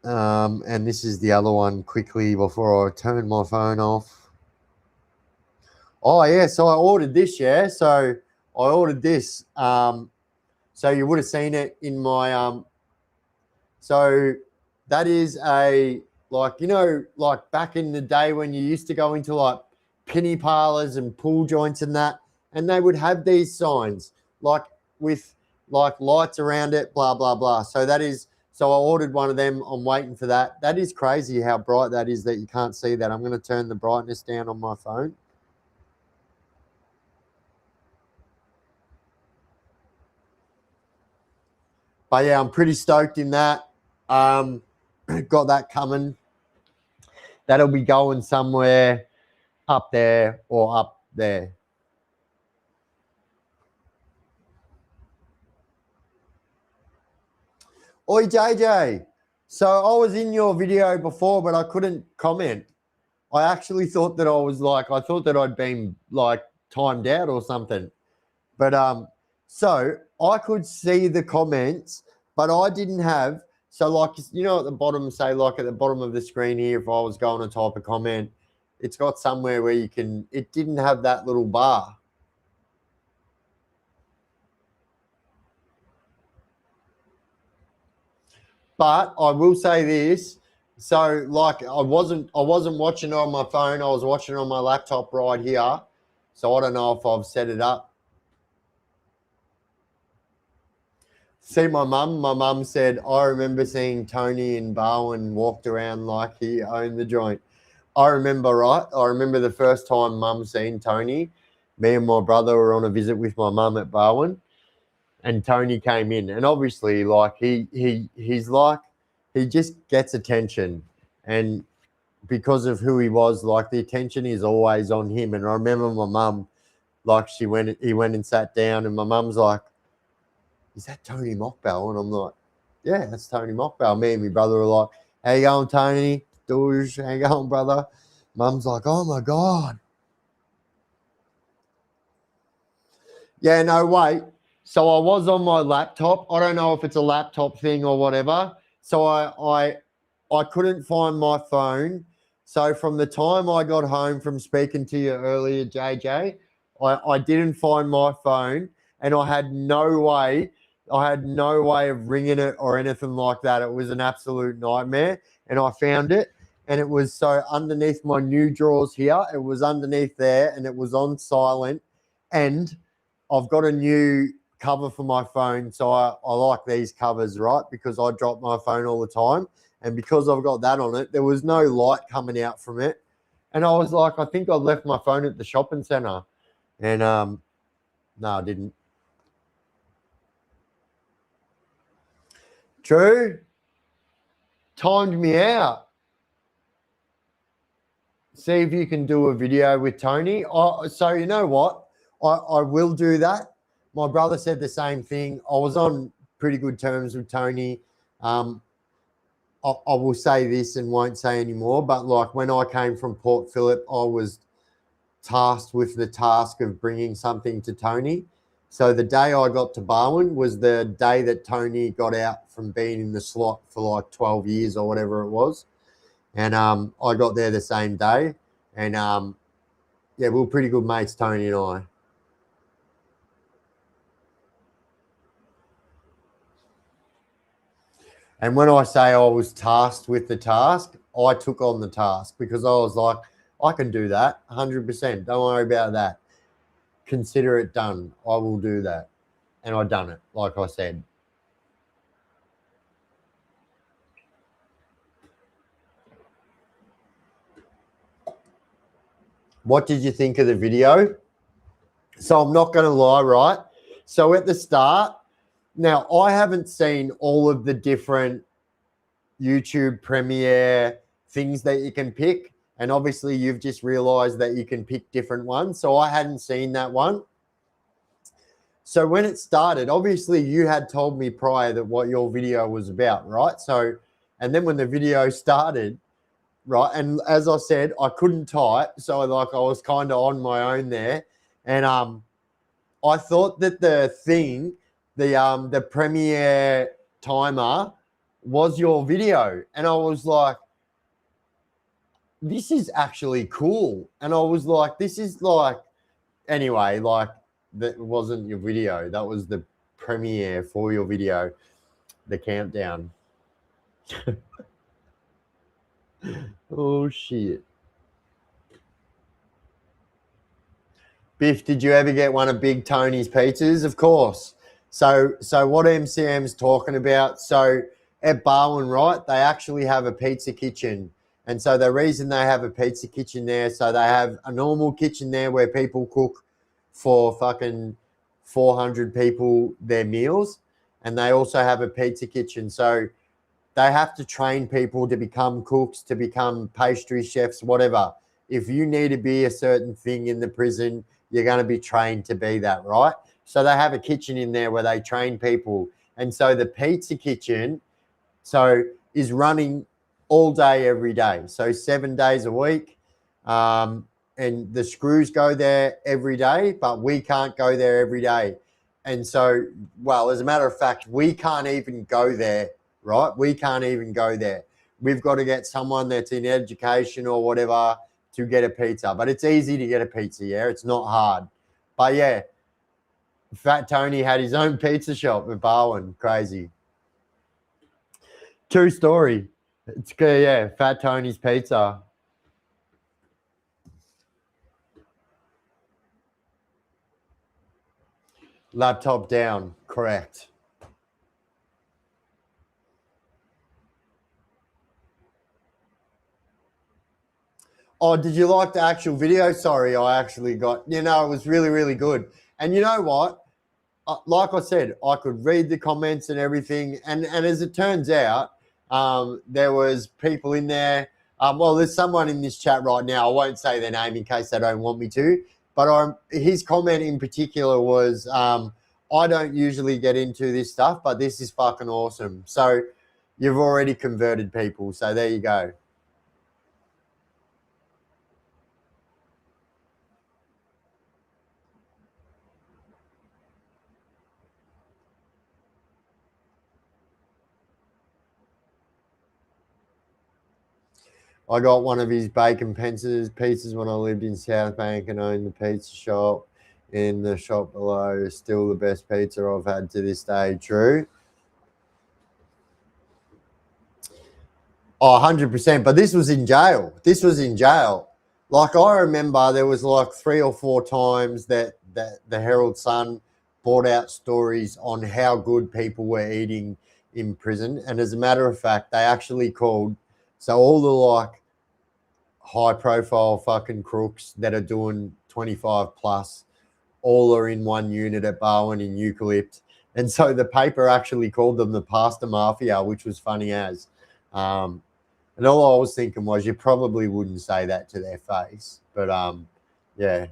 Speaker 1: And this is the other one quickly before I turn my phone off. Oh, yeah. So I ordered this, yeah. So I ordered this. So you would have seen it in my so that is like back in the day when you used to go into like penny parlors and pool joints and that, and they would have these signs like with like lights around it, blah blah blah. So I ordered one of them. I'm waiting for that. That is crazy how bright that is that you can't see that. I'm going to turn the brightness down on my phone. But yeah, I'm pretty stoked in that. Got that coming. That'll be going somewhere up there or up there. Oi, JJ. So I was in your video before, but I couldn't comment. I actually thought that I thought that I'd been like timed out or something. But so I could see the comments, but I didn't have. So like, you know, at the bottom, say like at the bottom of the screen here, if I was going to type a comment, it's got somewhere where you can. It didn't have that little bar. But I will say this. So like I wasn't watching it on my phone. I was watching it on my laptop right here. So I don't know if I've set it up. See my mum said, I remember seeing Tony and Barwin walked around like he owned the joint. I remember, right? I remember the first time mum seen Tony. Me and my brother were on a visit with my mum at Barwin, and Tony came in. And obviously, like he's like, he just gets attention. And because of who he was, like the attention is always on him. And I remember my mum, like he went and sat down, and my mum's like, is that Tony Mockbell? And I'm like, yeah, that's Tony Mockbell. Me and my brother were like, how you going, Tony? Douche, how you going, brother? Mum's like, oh my God. Yeah, no, wait. So I was on my laptop. I don't know if it's a laptop thing or whatever. So I couldn't find my phone. So from the time I got home from speaking to you earlier, JJ, I didn't find my phone, and I had no way of ringing it or anything like that. It was an absolute nightmare. And I found it, and it was so underneath my new drawers here. It was underneath there, and it was on silent. And I've got a new cover for my phone. So I like these covers, right? Because I drop my phone all the time. And because I've got that on it, there was no light coming out from it. And I was like, I think I left my phone at the shopping centre. And no, I didn't. True. Timed me out. See if you can do a video with Tony. So you know what? I will do that. My brother said the same thing. I was on pretty good terms with Tony. I will say this and won't say anymore, but like when I came from Port Phillip, I was tasked with the task of bringing something to Tony. So the day I got to Barwin was the day that Tony got out from being in the slot for like 12 years or whatever it was. And I got there the same day. And yeah, we were pretty good mates, Tony and I. And when I say I was tasked with the task, I took on the task because I was like, I can do that 100%. Don't worry about that. Consider it done. I will do that. And I done it, like I said. What did you think of the video? So I'm not going to lie, right? So at the start, now I haven't seen all of the different YouTube Premiere things that you can pick. And obviously you've just realized that you can pick different ones. So I hadn't seen that one. So when it started, obviously you had told me prior that what your video was about, right? So, and then when the video started, right, and as I said, I couldn't type. So like I was kind of on my own there. And I thought that the thing, the Premiere timer was your video. And I was like, this is actually cool. And I was like, this is like, anyway, like that wasn't your video. That was the premiere for your video, the countdown. Oh, shit. Biff, did you ever get one of Big Tony's pizzas? Of course. So what MCM's talking about, so at Barwin, right, they actually have a pizza kitchen. And so the reason they have a pizza kitchen there, so they have a normal kitchen there where people cook for fucking 400 people their meals. and they also have a pizza kitchen. So they have to train people to become cooks, to become pastry chefs, whatever. If you need to be a certain thing in the prison, you're going to be trained to be that, right? So they have a kitchen in there where they train people. And so the pizza kitchen is running all day, every day. So 7 days a week. And the screws go there every day, but we can't go there every day. And so, well, as a matter of fact, we can't even go there, right? We can't even go there. We've got to get someone that's in education or whatever to get a pizza. But it's easy to get a pizza, yeah? It's not hard. But yeah, Fat Tony had his own pizza shop at Barwon. Crazy. True story. It's good, yeah. Fat Tony's Pizza. Laptop down. Correct. Oh, did you like the actual video? Sorry, I actually got, it was really, really good. And you know what? Like I said, I could read the comments and everything. And as it turns out, there was people in there. Well, there's someone in this chat right now. I won't say their name in case they don't want me to. But his comment in particular was, I don't usually get into this stuff, but this is fucking awesome. So you've already converted people. So there you go. I got one of his bacon pizzas when I lived in South Bank and owned the pizza shop. In the shop below, still the best pizza I've had to this day. True. Oh, 100%. But this was in jail. Like, I remember there was like 3 or 4 times that the Herald Sun brought out stories on how good people were eating in prison. And as a matter of fact, they actually called. So all the like high profile fucking crooks that are doing 25 plus all are in one unit at Barwon in Eucalypt. And so the paper actually called them the Pasta Mafia, which was funny as. And all I was thinking was you probably wouldn't say that to their face. But yeah.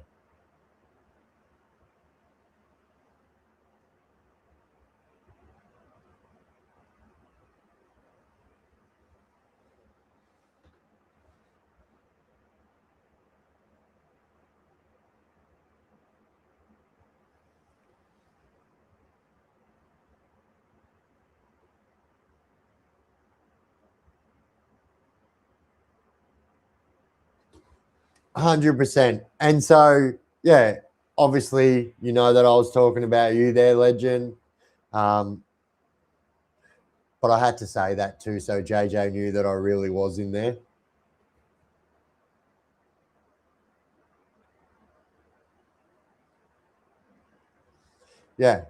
Speaker 1: 100%. And so, yeah, obviously, you know that I was talking about you there, legend. But I had to say that too, so JJ knew that I really was in there. Yeah.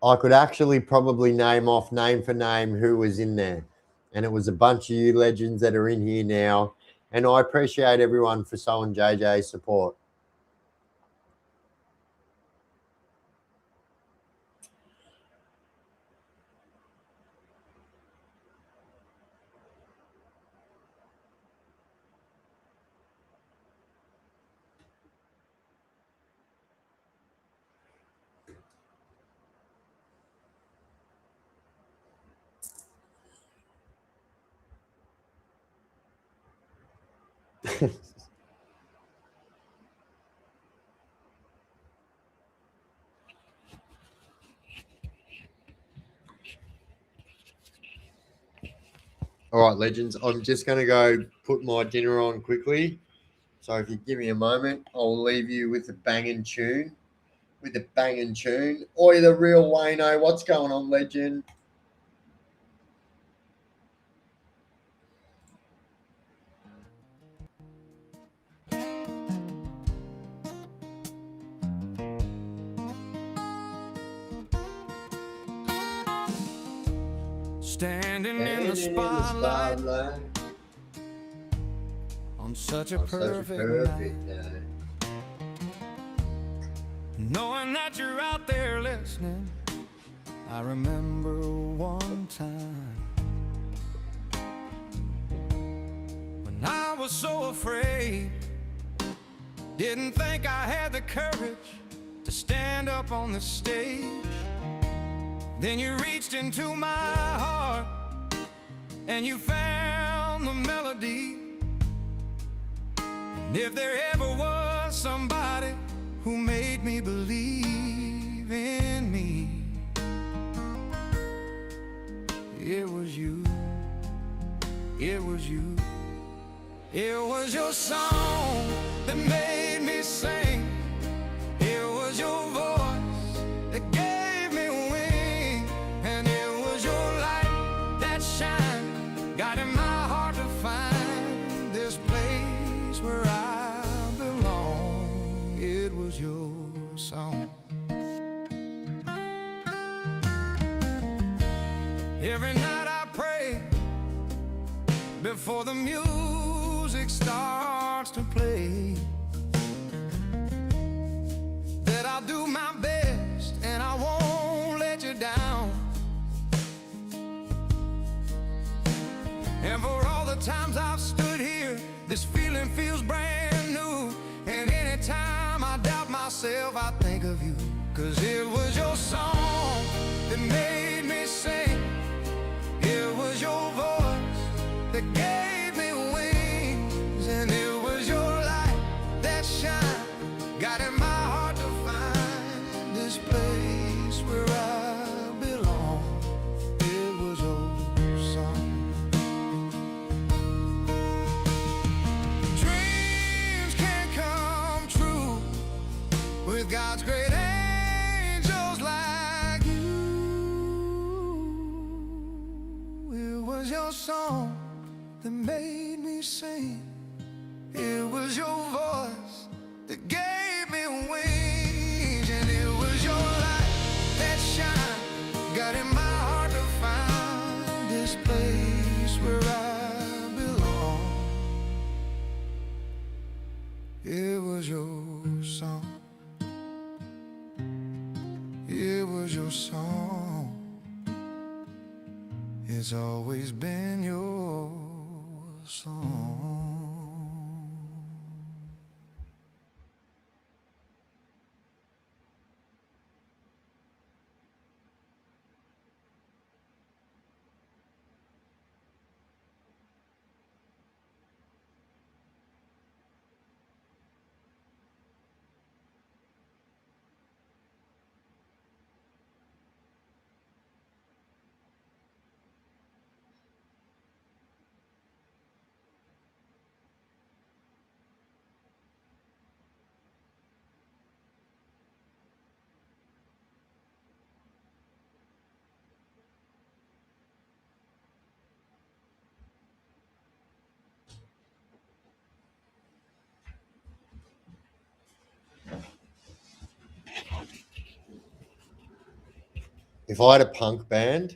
Speaker 1: I could actually probably name off name for name who was in there. And it was a bunch of you legends that are in here now. And I appreciate everyone for showing JJ's support. All right, legends. I'm just going to go put my dinner on quickly. So if you give me a moment, I'll leave you with a banging tune. Oi, the real Wayno. What's going on, legend?
Speaker 2: standing in the
Speaker 1: Standing in the
Speaker 2: spotlight
Speaker 1: spotlight
Speaker 2: on such a
Speaker 1: on such a
Speaker 2: perfect
Speaker 1: perfect
Speaker 2: night,
Speaker 1: night.
Speaker 2: knowing that you're out there listening. I remember one time when I was so afraid, didn't think I had the courage to stand up on the stage. Then you reached into my heart and you found the melody. And if there ever was somebody who made me believe in me, it was you. It was you. It was your song that made me sing. It was your voice that gave me wings. And it was your light that shined, guiding my heart to find this place where I belong. It was your song. Every night I pray before the music starts to play, that I'll do my best and I won't let you down. And for all the times I've stood here, this feeling feels brand new. And anytime I doubt myself, I think of you. 'Cause it was your song that made me sing. It was your voice that gave me wings. And it was your light that shined, guiding my heart to find this place where I belong. It was your song. Dreams can come true with God's great angels like you. It was your song that made me sing. It was your voice that gave me wings. And it was your light that shined, guiding my heart to find this place where I belong. It was your song. It was your song. It's always been your song.
Speaker 1: If I had a punk band,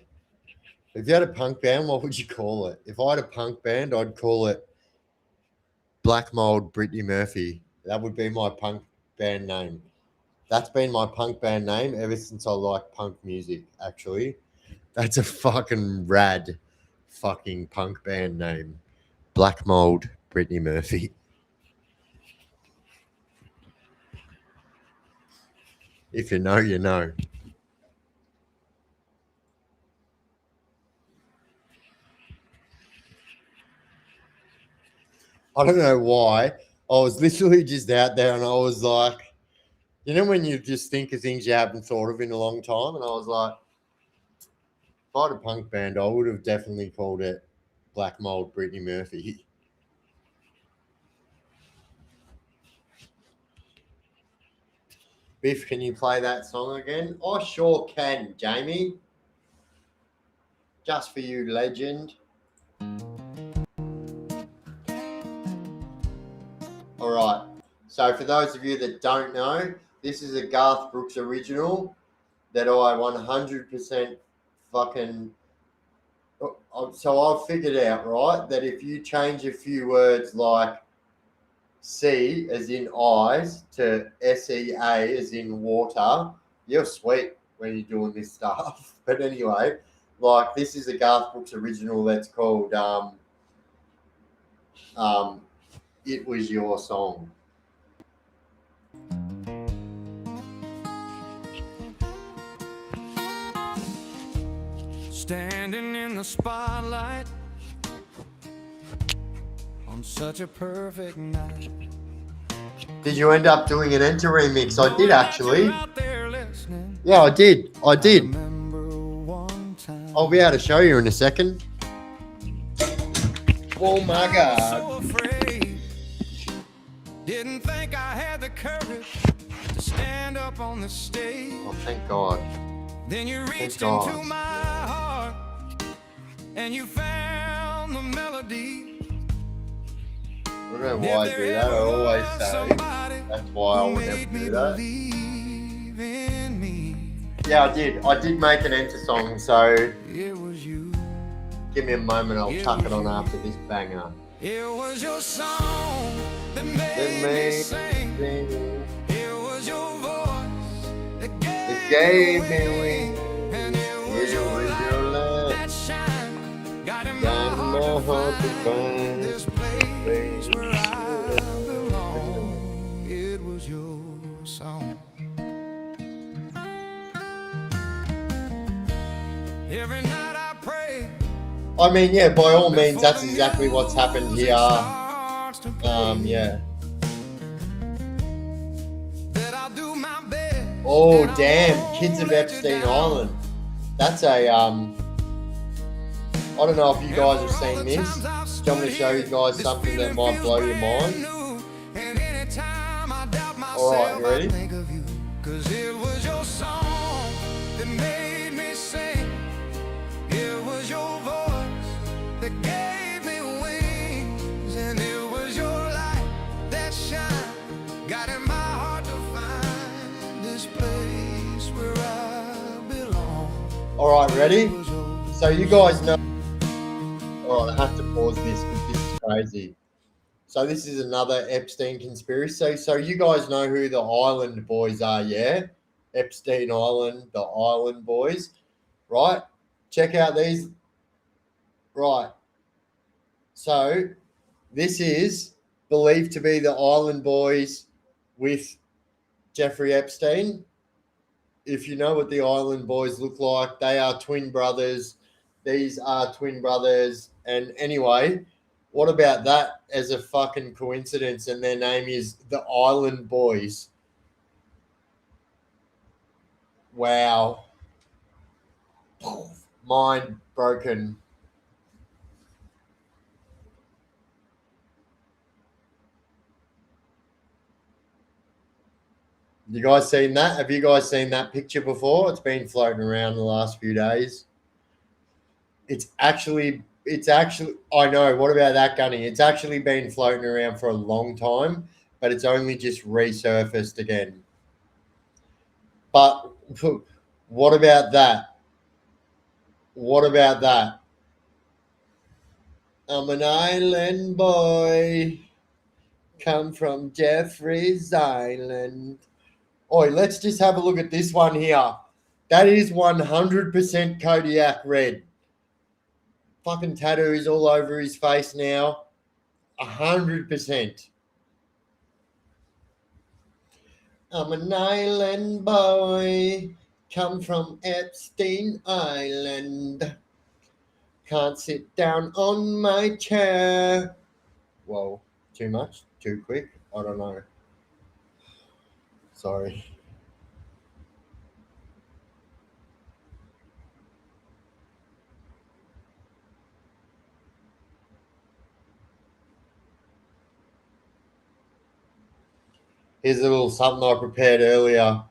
Speaker 1: if you had a punk band, what would you call it? If I had a punk band, I'd call it Black Mold Brittany Murphy. That would be my punk band name. That's been my punk band name ever since I like punk music, actually. That's a fucking rad fucking punk band name. Black Mold Brittany Murphy. If you know, you know. I don't know why. I was literally just out there and I was like, you know, when you just think of things you haven't thought of in a long time, and I was like, if I had a punk band, I would have definitely called it Black Mold Brittany Murphy. Biff, can you play that song again? I sure can, Jamie. Just for you, legend. All right. So for those of you that don't know, this is a Garth Brooks original that I 100% fucking So I've figured out, right, that if you change a few words like C as in eyes to SEA as in water, you're sweet when you're doing this stuff. But anyway, like this is a Garth Brooks original that's called um, It Was Your Song.
Speaker 2: Standing in the spotlight on such a perfect night.
Speaker 1: Did you end up doing an Enter remix? I did actually.
Speaker 2: Out there listening.
Speaker 1: Yeah, I did. I did.
Speaker 2: Remember one time.
Speaker 1: I'll be able to show you in a second. Oh my
Speaker 2: I
Speaker 1: God.
Speaker 2: was so afraid. Didn't think I had the courage to stand up on the stage.
Speaker 1: Oh, thank God.
Speaker 2: Then you reached
Speaker 1: God.
Speaker 2: into my heart and you found the melody.
Speaker 1: I don't know why I do that. I always say that's why I would never do that. Yeah, I did. I did make an Enter song, so
Speaker 2: It was you.
Speaker 1: give me a moment. I'll tuck it on after this banger.
Speaker 2: It was your song that
Speaker 1: Then
Speaker 2: made me
Speaker 1: me
Speaker 2: sing.
Speaker 1: sing,
Speaker 2: It was your voice that
Speaker 1: it
Speaker 2: gave
Speaker 1: gave me wings.
Speaker 2: and it was
Speaker 1: It
Speaker 2: your
Speaker 1: was
Speaker 2: light
Speaker 1: your light,
Speaker 2: that shine. Got in my
Speaker 1: got my
Speaker 2: heart
Speaker 1: heart
Speaker 2: to
Speaker 1: to
Speaker 2: find
Speaker 1: find
Speaker 2: this place where I belong. It was your song. Every night I pray.
Speaker 1: I mean, yeah, by all means, that's exactly what's happened here. Yeah. Oh, damn, Kids of Epstein Island. That's a I don't know if you guys have seen this. Do you want me to show you guys something that might blow your mind? All right, you ready? Cause it was your song that made me sing. It was your voice that gave me wings, and it was your light that shine. Got in my heart to find this place where I belong. All right, ready? So you guys know. All right, I have to pause this because this is crazy. So this is another Epstein conspiracy. So you guys know who the Island Boys are, yeah? Epstein Island, the Island Boys, right? Check out these. Right. So this is believed to be the Island Boys with Jeffrey Epstein. If you know what the Island Boys look like, they are twin brothers. These are twin brothers. And anyway, what about that as a fucking coincidence? And their name is the Island Boys. Wow. Mind broken. You guys seen that? Have you guys seen that picture before? It's been floating around the last few days. It's actually, I know. What about that, Gunny? It's actually been floating around for a long time, but it's only just resurfaced again. But what about that? What about that? I'm an island boy, come from Jeffrey's Island. Oi, let's just have a look at this one here. That is 100% Kodiak red. Fucking tattoos all over his face now. 100%. I'm an island boy, come from Epstein Island. Can't sit down on my chair. Whoa, too much? Too quick? I don't know. Sorry. Here's a little something I prepared earlier.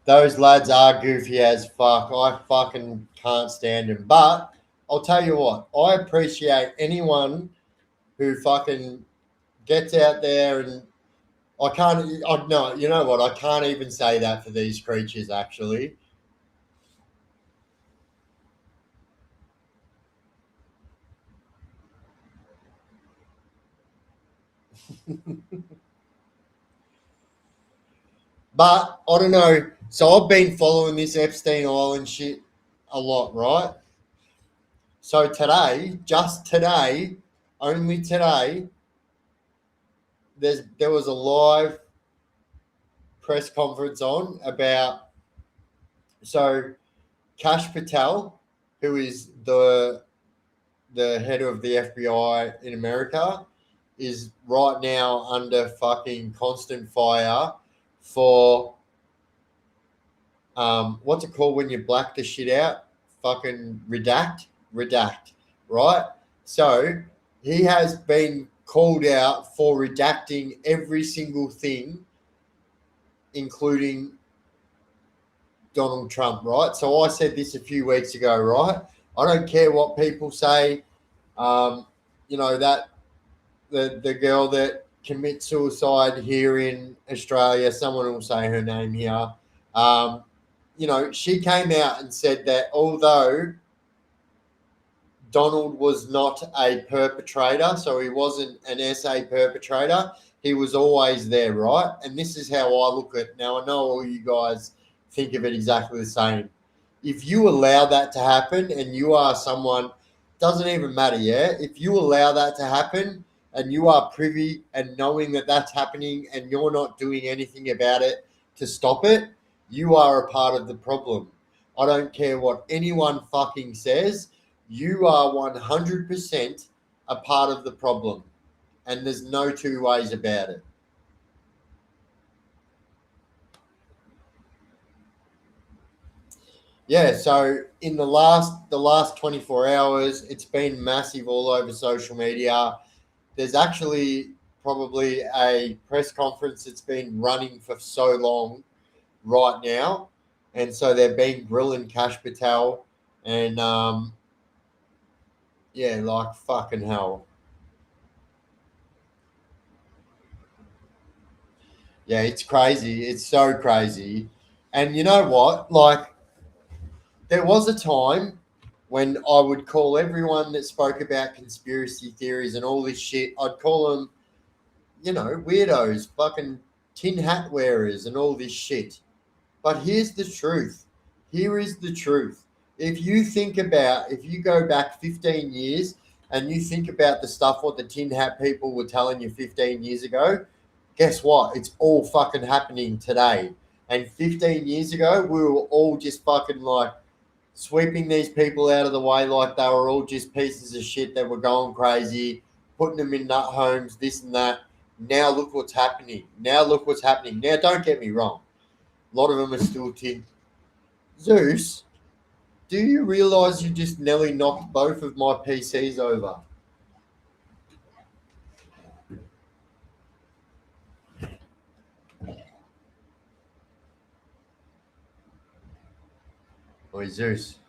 Speaker 1: Those lads are goofy as fuck. I fucking can't stand them. But I'll tell you what, I appreciate anyone who fucking gets out there and I can't. No, you know what? I can't even say that for these creatures. Actually, but I don't know. So I've been following this Epstein Island shit a lot, right? So today, just today, only today, there was a live press conference on about so Kash Patel, who is the head of the FBI in America, is right now under fucking constant fire for what's it called when you black the shit out? Fucking redact, right? So he has been called out for redacting every single thing, including Donald Trump, right? So I said this a few weeks ago, right? I don't care what people say. Um, you know that the girl that commits suicide here in Australia, someone will say her name here. Um, you know, she came out and said that although Donald was not a perpetrator, so he wasn't an SA perpetrator, he was always there, right? And this is how I look at it. Now, I know all you guys think of it exactly the same. If you allow that to happen and you are someone, doesn't even matter, yeah? If you allow that to happen and you are privy and knowing that that's happening and you're not doing anything about it to stop it, you are a part of the problem. I don't care what anyone fucking says. You are 100% a part of the problem. And there's no two ways about it. Yeah, so in the last 24 hours, it's been massive all over social media. There's actually probably a press conference that's been running for so long right now. And so they've been grilling Kash Patel and yeah, like fucking hell. Yeah, it's crazy. It's so crazy. And you know what? Like, there was a time when I would call everyone that spoke about conspiracy theories and all this shit, I'd call them, you know, weirdos, fucking tin hat wearers and all this shit. But here's the truth. Here is the truth. If you go back 15 years and you think about the stuff what the tin hat people were telling you 15 years ago, guess what? It's all fucking happening today. And 15 years ago, we were all just fucking like sweeping these people out of the way like they were all just pieces of shit that were going crazy, putting them in nut homes, this and that. Now look what's happening. Now look what's happening. Now, don't get me wrong. A lot of them are still tin. Zeus, do you realize you just nearly knocked both of my PCs over? Oi, Zeus.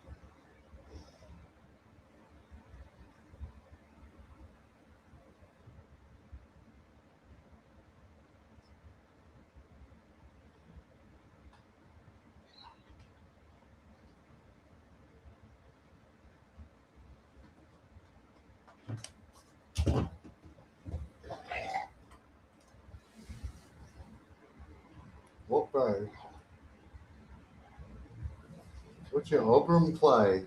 Speaker 1: What, bro? What's your Obram play?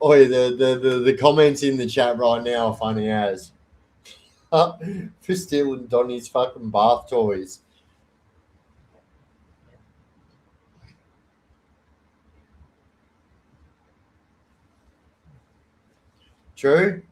Speaker 1: Oi, the comments in the chat right now are funny as. For stealing Donny's fucking bath toys. True?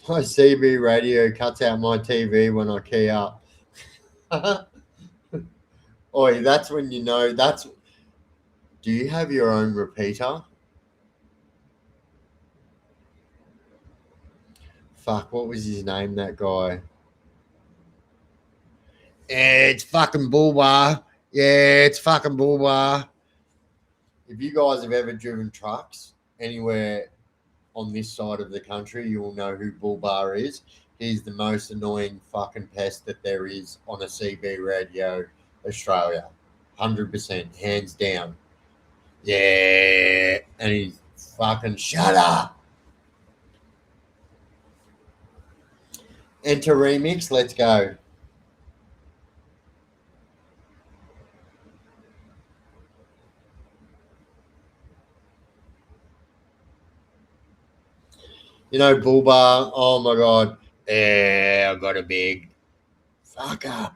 Speaker 1: My CB radio cuts out my TV when I key up. Oi, that's when you know that's. Do you have your own repeater? Fuck, what was his name, that guy? Yeah, it's fucking Bullbar. Yeah, it's fucking Bullbar. If you guys have ever driven trucks anywhere on this side of the country, you will know who Bullbar is. He's the most annoying fucking pest that there is on a CB radio Australia. 100%, hands down. Yeah. And he's fucking shut up. Enter remix, let's go. You know, Bullbar, oh my god. Yeah, I got a big fuck up.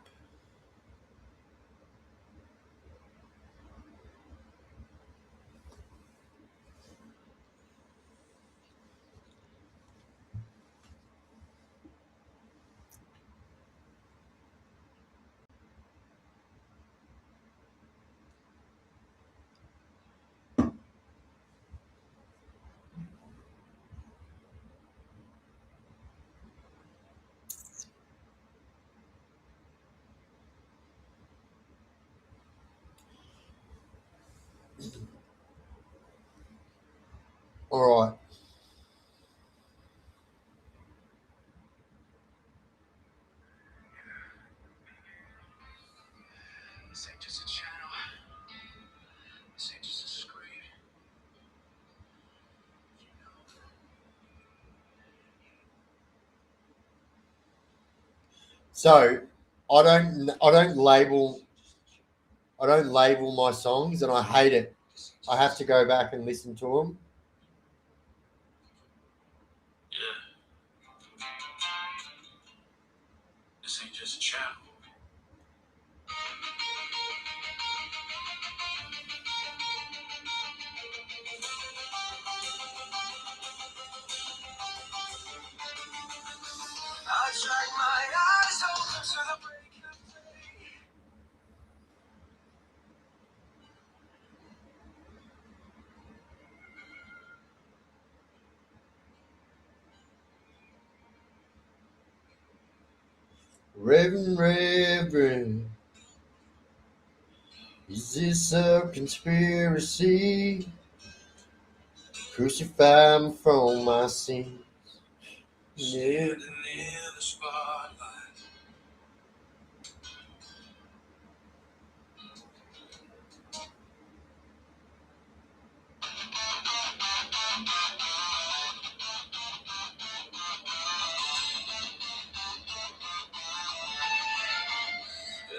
Speaker 1: All right.
Speaker 2: This ain't just a channel. This ain't just a screen.
Speaker 1: So I don't label my songs, and I hate it. I have to go back and listen to them.
Speaker 2: This ain't just a channel. I drag my eyes over to the break of day.
Speaker 1: Reverend, is this a conspiracy? Crucify me from my sins. Yeah.
Speaker 2: Standing in the spotlight.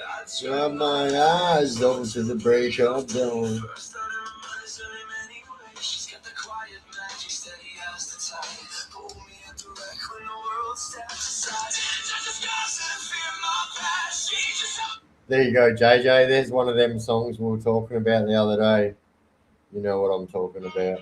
Speaker 2: I
Speaker 1: Shut my eyes over to the break of dawn.
Speaker 2: first started reminding her in many ways. She's got the quiet magic, steady as the tide. Pull me at the wreck when the world steps aside. Just doesn't fear my past. She just
Speaker 1: There you go, JJ. There's one of them songs we were talking about the other day. You know what I'm talking about.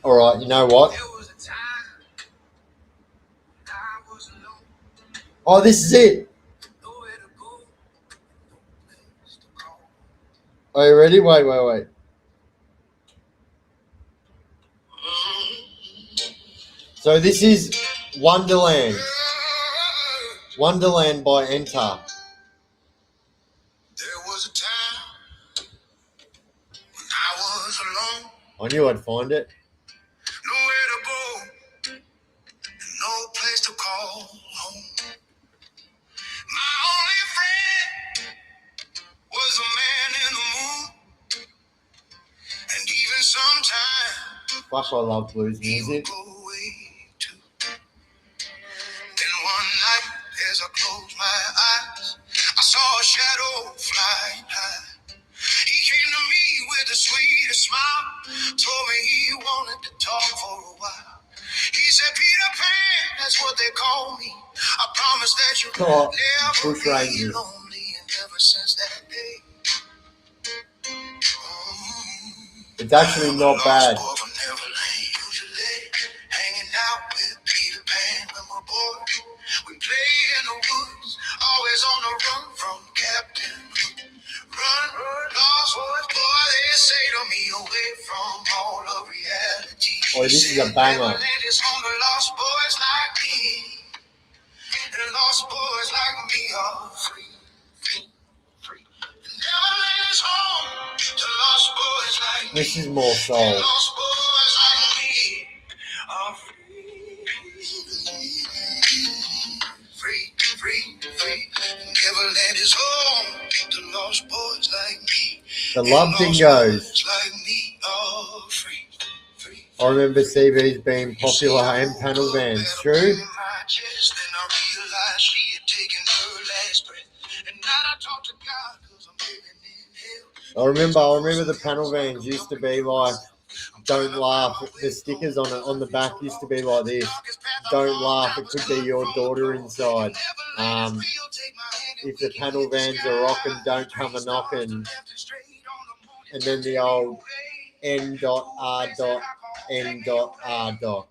Speaker 1: All right, you know what?
Speaker 2: there was a time I was alone.
Speaker 1: Oh, this is it.
Speaker 2: Nowhere to go. Place to call.
Speaker 1: Are you ready? Wait. So this is Wonderland. Wonderland by Enter.
Speaker 2: There was a time when I was alone.
Speaker 1: I knew I'd find it.
Speaker 2: Nowhere to go. No place to call home. My only friend was a man in the moon. And even sometimes
Speaker 1: Fuck, I love blues
Speaker 2: he would
Speaker 1: music.
Speaker 2: go away too. Then one night, as I closed my eyes, I saw a shadow flying high. the sweetest smile. Told me he wanted to talk for a while. He said, Peter Pan, that's what they call me. I promise that you'll
Speaker 1: Oh,
Speaker 2: never
Speaker 1: Bush
Speaker 2: be
Speaker 1: Rangers.
Speaker 2: lonely. And ever since that day,
Speaker 1: It's actually not bad.
Speaker 2: lost boy from Neverland, usually hanging out with Peter Pan when we're bored. We play in the woods, always on the run from Captain Hook. Run, lost boy, they say to me, away from all of reality.
Speaker 1: Oh, this is a banger.
Speaker 2: Neverland is home to lost boys like me, and lost boys like me are free. Neverland is home to lost boys like me.
Speaker 1: This is more soul.
Speaker 2: Lost boys like me are free. Free, free, free. Neverland is home to lost boys like me.
Speaker 1: The love thing goes.
Speaker 2: Like me are free. Free.
Speaker 1: I remember CVs being popular and panel vans. True?
Speaker 2: Then I realized she had taken her last breath. And now I talk to God 'cause I'm living in hell.
Speaker 1: I remember the panel vans used to be like, don't laugh. The stickers on the back used to be like this. Don't laugh, it could be your daughter inside. If the panel vans are rocking, don't come a knocking. And then the old N.R. N.R.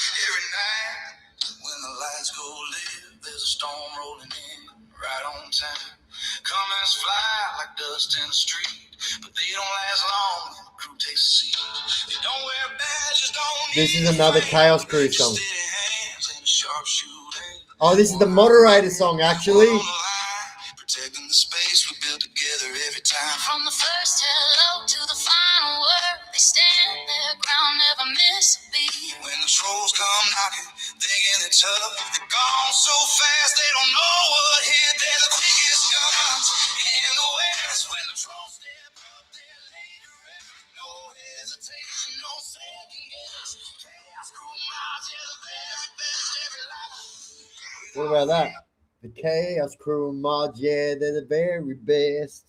Speaker 2: Every night when the lights go lit, there's a storm rolling in right on time. Comments fly like dust in the street, but they don't last long when the crew takes a seat. They don't wear badges, don't
Speaker 1: This
Speaker 2: need
Speaker 1: is another Chaos Crew song.
Speaker 2: steady hands and a sharp shooting.
Speaker 1: Oh, this is the Moderator song, actually.
Speaker 2: Protecting the space we build together every time. From the first hello to the final word, they stand their ground, never miss a beat. When the trolls come knocking, thinking they're tough, they're gone so fast they don't know what hit. They're the quickest guns in the west. When the trolls step up, they're laid to rest. No hesitation, no second guess. Chaos Crew Mars, yeah, the very best every life.
Speaker 1: What about that? The Chaos Crew mod, yeah, they're the very best.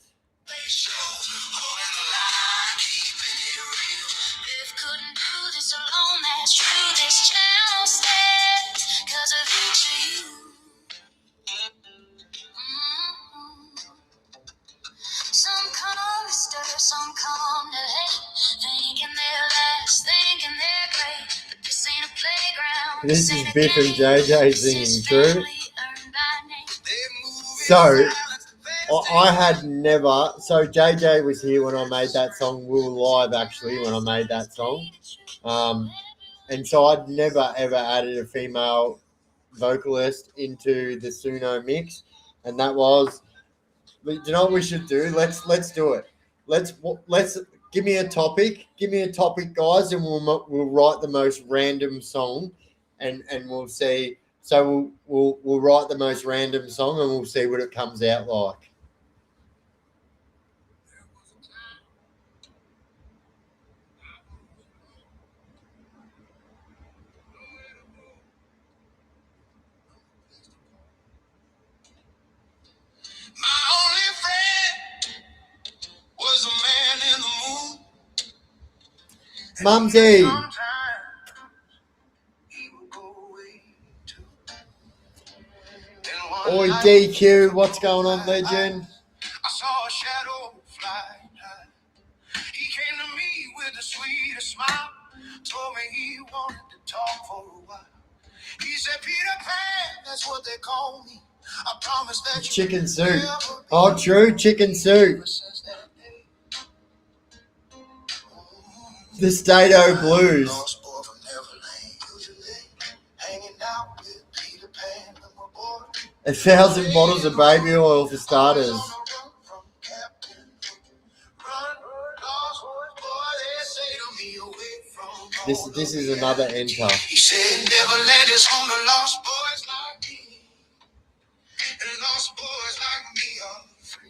Speaker 2: Biff couldn't do this alone, that's true. This channel stands 'cause of each of you. Some come to stir, some come to hate, thinking they're last, thinking they're great. But this ain't a playground.
Speaker 1: This is
Speaker 2: ain't a
Speaker 1: Biff and
Speaker 2: game.
Speaker 1: JJ
Speaker 2: This is
Speaker 1: singing, true?
Speaker 2: family earned by name. They move in
Speaker 1: So,
Speaker 2: silence,
Speaker 1: I had never. So JJ was here when I made that song. We were live actually when I made that song, and so I'd never ever added a female vocalist into the Suno mix, and that was. But you know what we should do? Let's do it. Let's give me a topic. Give me a topic, guys, and we'll write the most random song, and we'll see. So we'll write the most random song, and we'll see what it comes out like.
Speaker 2: my only friend was a man in the moon.
Speaker 1: Mumsy.
Speaker 2: Sometimes he would go away too. Then one
Speaker 1: Oi,
Speaker 2: night,
Speaker 1: DQ, what's going on, legend?
Speaker 2: I saw a shadow fly high. He came to me with the sweetest smile. Told me he wanted to talk for a while. He said, Peter Pan, that's what they call me. I promise that you
Speaker 1: Chicken soup.
Speaker 2: never be
Speaker 1: Oh, true, chicken soup.
Speaker 2: ever since that day.
Speaker 1: The Stato Blues.
Speaker 2: Lost boy from Neverland, usually hanging out with Peter Pan when we're bored.
Speaker 1: 1,000 bottles of baby oil for starters.
Speaker 2: On the run from Captain Hook. Run, lost boy, they say to me, away from all
Speaker 1: This
Speaker 2: of
Speaker 1: is another
Speaker 2: reality.
Speaker 1: enter.
Speaker 2: He said, Neverland is home to lost boys like me. And lost boys like me are free.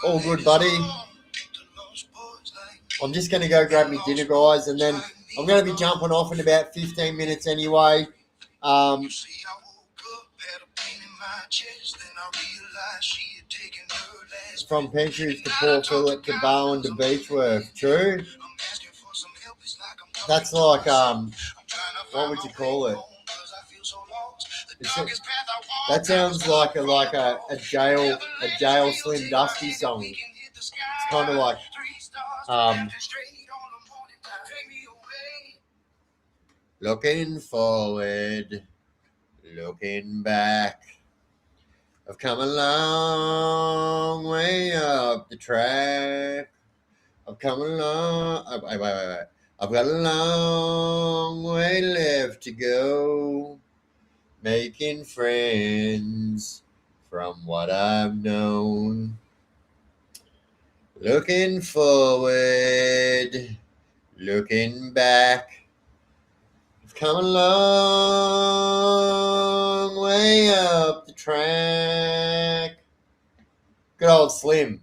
Speaker 1: All good, buddy. I'm just going to go grab me dinner, guys, and then I'm going to be jumping off in about 15 minutes anyway. From Penshurst to Port Phillip to Bowen to Beechworth. True. That's like what would you call it? That sounds like a jail Slim Dusty song. It's kind of like looking forward, looking back. I've come a long way up the track. I've come a long. Wait. I've got a long way left to go, making friends from what I've known. Looking forward, looking back. I've come a long way up the track. Good old Slim.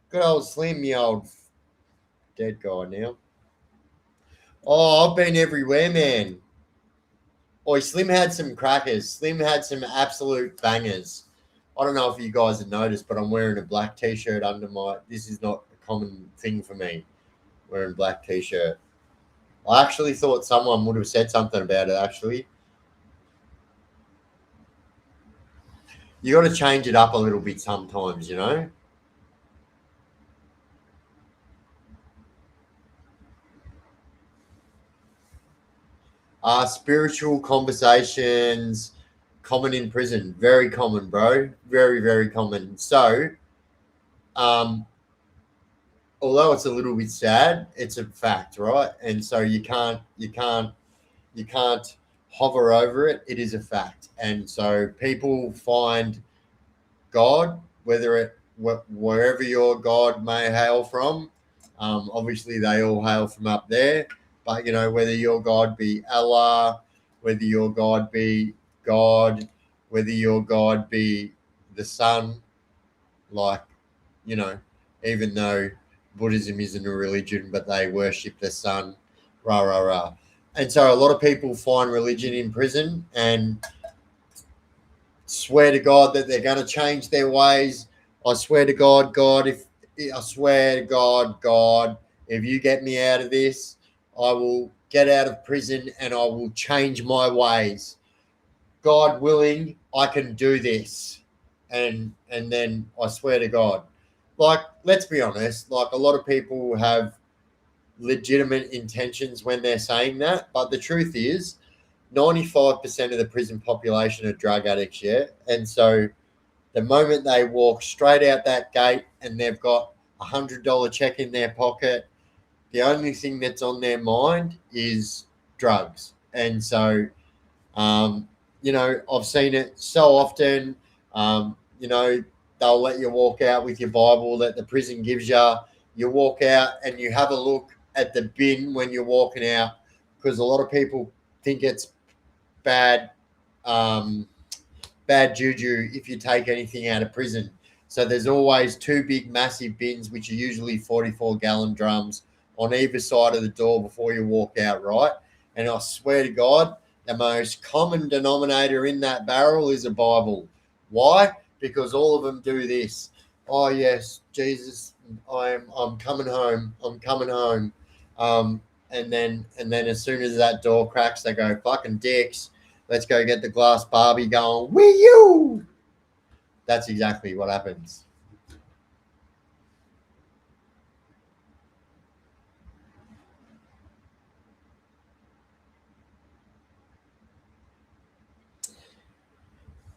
Speaker 1: Good old Slim, you old dead guy now. Oh, I've been everywhere, man. Boy, Slim had some crackers. Slim had some absolute bangers. I don't know if you guys have noticed, but I'm wearing a black T-shirt under my... This is not a common thing for me, wearing a black T-shirt. I actually thought someone would have said something about it, actually. You got to change it up a little bit sometimes, you know? Spiritual conversations, common in prison. Very common, bro. Very, very common. So, although it's a little bit sad, it's a fact, right? And so you can't hover over it. It is a fact. And so people find God, wherever your God may hail from. Obviously, they all hail from up there. But, you know, whether your God be Allah, whether your God be God, whether your God be the sun, like, you know, even though Buddhism isn't a religion, but they worship the sun, rah, rah, rah. And so a lot of people find religion in prison and swear to God that they're going to change their ways. I swear to God, God, if you get me out of this, I will get out of prison and I will change my ways. God willing, I can do this. And then I swear to God. Like, let's be honest, like a lot of people have legitimate intentions when they're saying that, but the truth is 95% of the prison population are drug addicts, yeah? And so the moment they walk straight out that gate and they've got $100 check in their pocket, the only thing that's on their mind is drugs. And so, you know, I've seen it so often. You know, they'll let you walk out with your Bible that the prison gives you. You walk out and you have a look at the bin when you're walking out, because a lot of people think it's bad juju if you take anything out of prison. So there's always two big massive bins, which are usually 44-gallon drums on either side of the door before you walk out, right? And I swear to God, the most common denominator in that barrel is a Bible. Why? Because all of them do this. Oh yes, Jesus, I'm coming home. I'm coming home. And then as soon as that door cracks, they go, fucking dicks. Let's go get the glass Barbie going. Wee you. That's exactly what happens.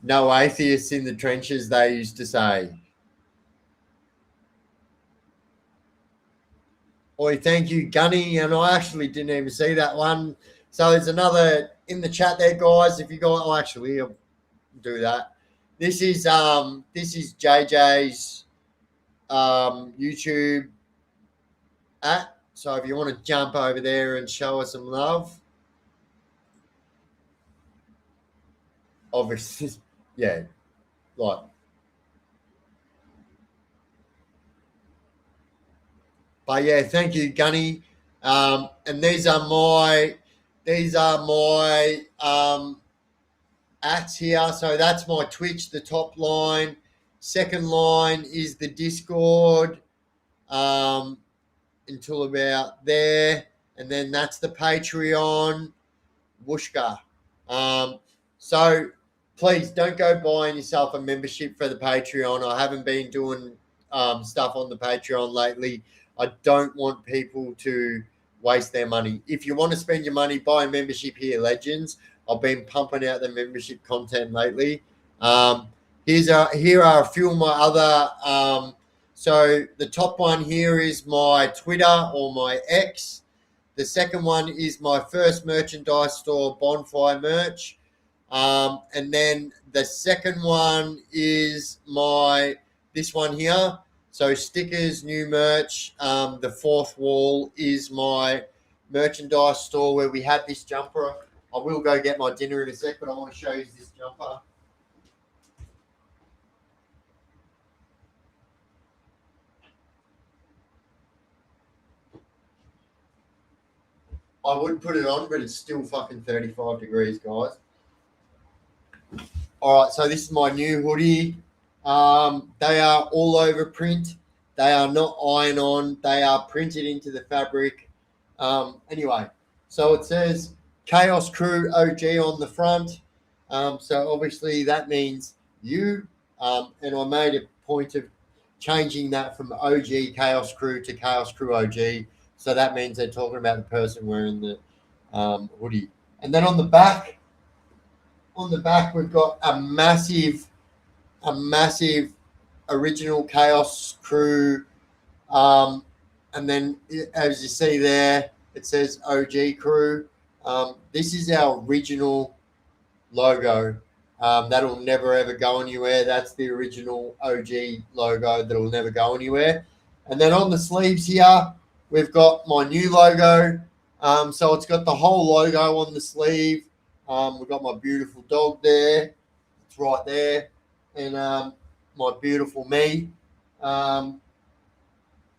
Speaker 1: No atheists in the trenches, they used to say. Oi, thank you, Gunny. And I actually didn't even see that one. So there's another in the chat there, guys. If you go, oh, actually, I'll do that. This is JJ's YouTube at. So if you want to jump over there and show us some love, obviously, yeah, like But yeah, thank you, Gunny. And these are my ats here. So that's my Twitch, the top line. Second line is the Discord. Um, until about there, and then that's the Patreon. Wooshka. Um, so please don't go buying yourself a membership for the Patreon. I haven't been doing stuff on the Patreon lately. I don't want people to waste their money. If you want to spend your money, buy a membership here, Legends. I've been pumping out the membership content lately. Here are a few of my other. So the top one here is my Twitter or my X. The second one is my first merchandise store, Bonfire Merch. And then the second one is this one here. So stickers, new merch. The fourth wall is my merchandise store where we had this jumper. I will go get my dinner in a sec, but I want to show you this jumper. I would put it on, but it's still fucking 35 degrees, guys. All right, so this is my new hoodie. They are all over print. They are not iron on. They are printed into the fabric. Anyway, so it says Chaos Crew OG on the front. So obviously that means you. And I made a point of changing that from OG Chaos Crew to Chaos Crew OG. So that means they're talking about the person wearing the hoodie. And then on the back, we've got a massive original Chaos Crew, and then as you see there, it says OG Crew. This is our original logo. That'll never ever go anywhere. That's the original OG logo that'll never go anywhere. And then on the sleeves here, we've got my new logo. So it's got the whole logo on the sleeve. We've got my beautiful dog there. It's right there. And my beautiful me.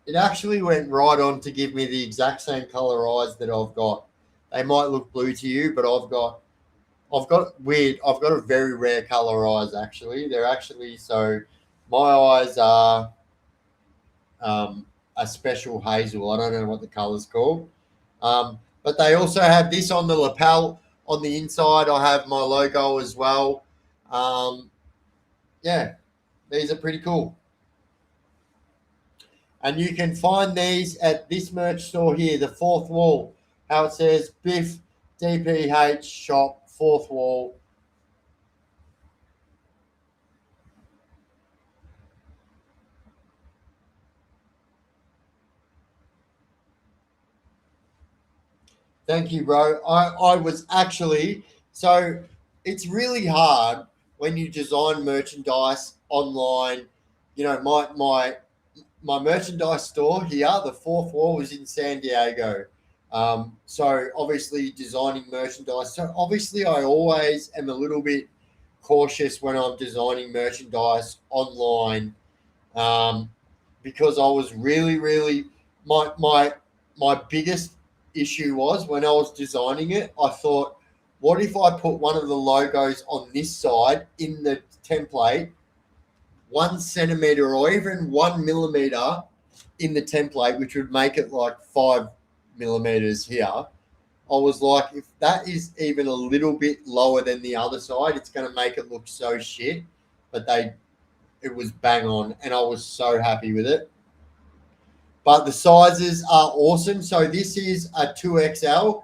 Speaker 1: It actually went right on to give me the exact same color eyes that I've got. They might look blue to you, but I've got a very rare color eyes actually. They're actually, so my eyes are a special hazel. I don't know what the color's called. But they also have this on the lapel. On the inside, I have my logo as well. Yeah, these are pretty cool. And you can find these at this merch store here, the fourth wall. How it says Biff DPH shop, fourth wall. Thank you, bro. I was actually, so it's really hard when you design merchandise online. You know, my merchandise store here, the fourth wall, was in San Diego. So obviously designing merchandise. So obviously I always am a little bit cautious when I'm designing merchandise online, because I was really my biggest issue was when I was designing it, I thought, what if I put one of the logos on this side in the template, 1 centimeter or even 1 millimeter in the template, which would make it like 5 millimeters here. I was like, if that is even a little bit lower than the other side, it's going to make it look so shit. But it was bang on, and I was so happy with it. But the sizes are awesome. So this is a 2XL.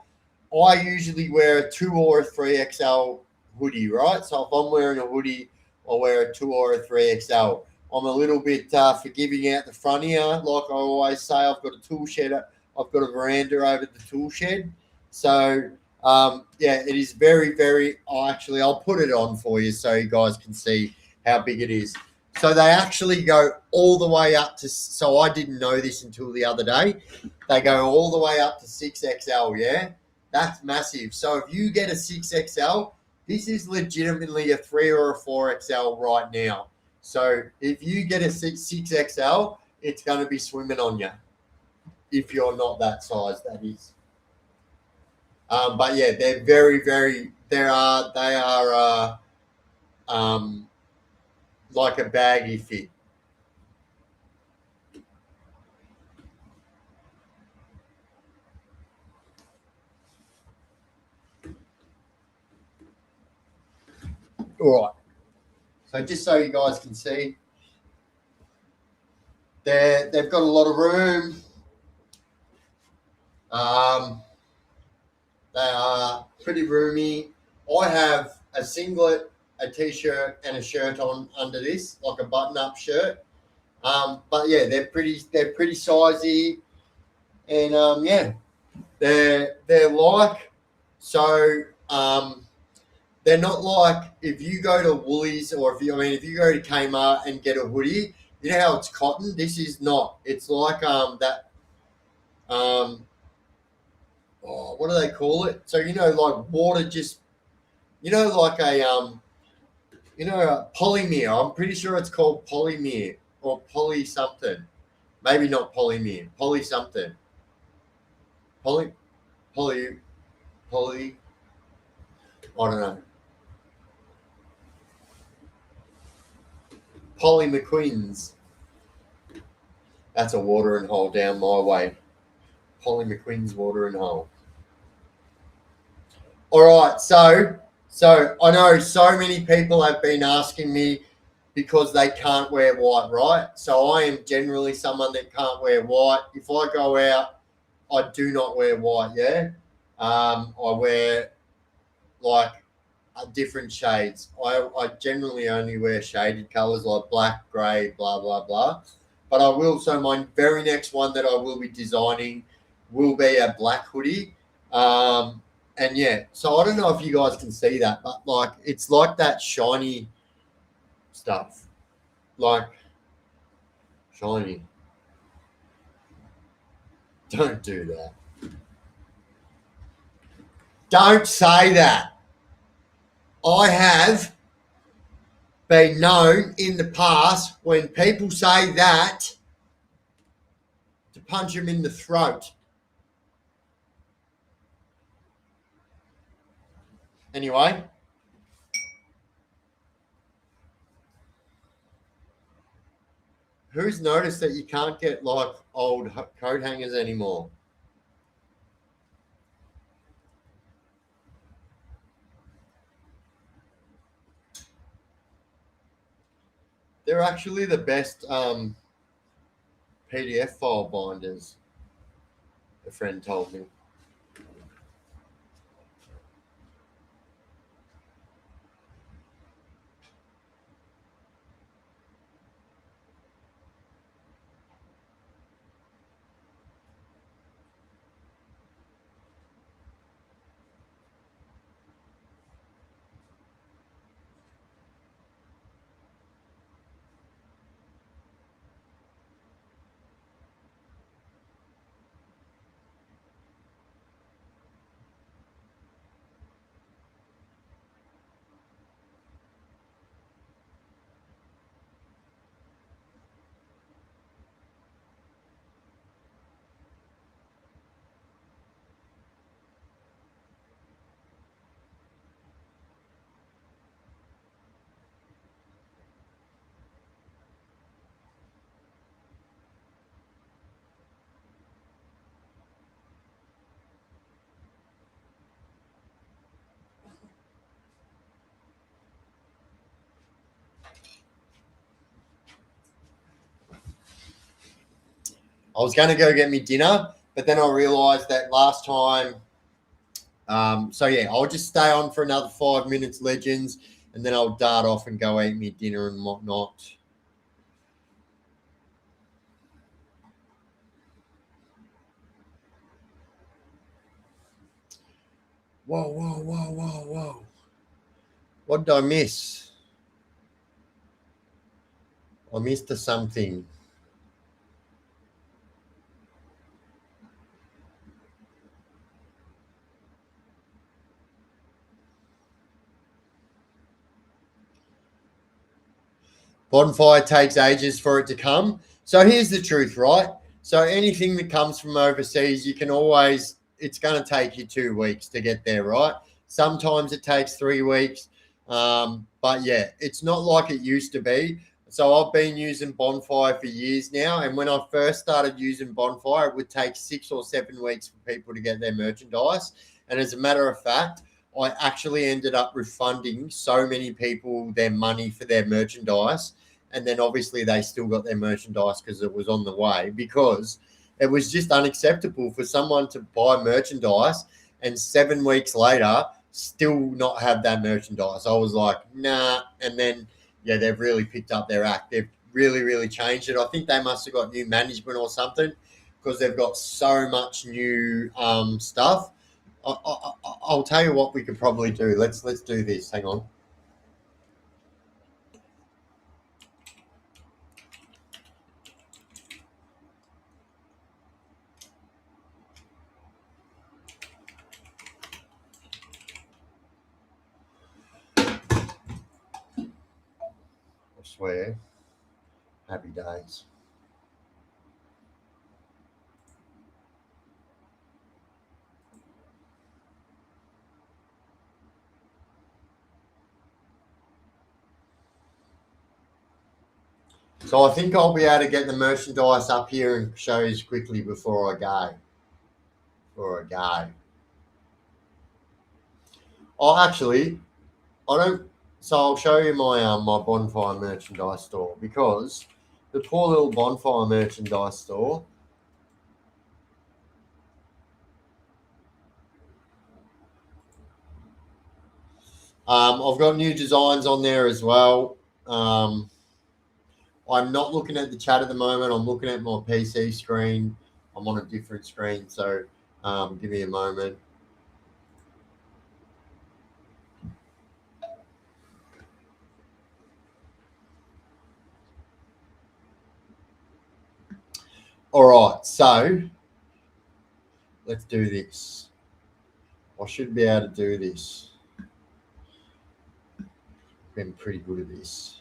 Speaker 1: I usually wear a 2 or a 3XL hoodie, right? So if I'm wearing a hoodie, I'll wear a 2 or a 3XL. I'm a little bit forgiving out the front here. Like I always say, I've got a tool shed. I've got a veranda over the tool shed. So, yeah, it is very, I'll put it on for you so you guys can see how big it is. So they actually go all the way up to, so I didn't know this until the other day. They go all the way up to 6XL, yeah? That's massive. So if you get a 6XL, this is legitimately a 3 or a 4XL right now. So if you get a 6XL, it's going to be swimming on you. if you're not that size, that is. But yeah, they're very. They are like a baggy fit. All right. So just so you guys can see, they've got a lot of room. They are pretty roomy. I have a singlet, a t-shirt, and a shirt on under this, like a button-up shirt. But yeah, they're pretty sizey, and yeah, they're like so. They're not like if you go to Woolies or if you go to Kmart and get a hoodie, you know how it's cotton. This is not. It's like that. Oh, what do they call it? So like water just like a polymer. I'm pretty sure it's called polymer or poly something. Maybe not polymer, poly something. Poly, poly, poly. I don't know. Polly McQueen's. That's a watering hole down my way. Polly McQueen's watering hole. All right, so I know so many people have been asking me because they can't wear white, right? So I am generally someone that can't wear white. If I go out, I do not wear white. Yeah, I wear like different shades. I generally only wear shaded colors like black, grey, blah blah blah. But I will. So my very next one that I will be designing will be a black hoodie. And yeah, so I don't know if you guys can see that, but like it's like that shiny stuff, like shiny. Don't do that. Don't say that. I have been known in the past when people say that to punch them in the throat. Anyway, who's noticed that you can't get like old coat hangers anymore? They're actually the best PDF file binders, a friend told me. I was going to go get me dinner, but then I realised that last time. So yeah, I'll just stay on for another 5 minutes, legends, and then I'll dart off and go eat me dinner and whatnot. Whoa. What did I miss? I missed something. Bonfire takes ages for it to come. So here's the truth, right? So anything that comes from overseas, you can always, it's going to take you 2 weeks to get there, right? Sometimes it takes 3 weeks. But yeah, it's not like it used to be. So I've been using Bonfire for years now. And when I first started using Bonfire, it would take 6 or 7 weeks for people to get their merchandise. And as a matter of fact, I actually ended up refunding so many people their money for their merchandise. And then obviously they still got their merchandise because it was on the way, because it was just unacceptable for someone to buy merchandise and 7 weeks later still not have that merchandise. I was like, nah. And then, yeah, they've really picked up their act. They've really, really changed it. I think they must have got new management or something, because they've got so much new stuff. I'll tell you what we could probably do. Let's do this. Hang on. I swear. Happy days. So I think I'll be able to get the merchandise up here and show you quickly before I go. Oh, actually, I don't. So I'll show you my Bonfire merchandise store, because the poor little Bonfire merchandise store. I've got new designs on there as well. I'm not looking at the chat at the moment. I'm looking at my PC screen. I'm on a different screen, so give me a moment. All right, so let's do this. I should be able to do this. Been pretty good at this.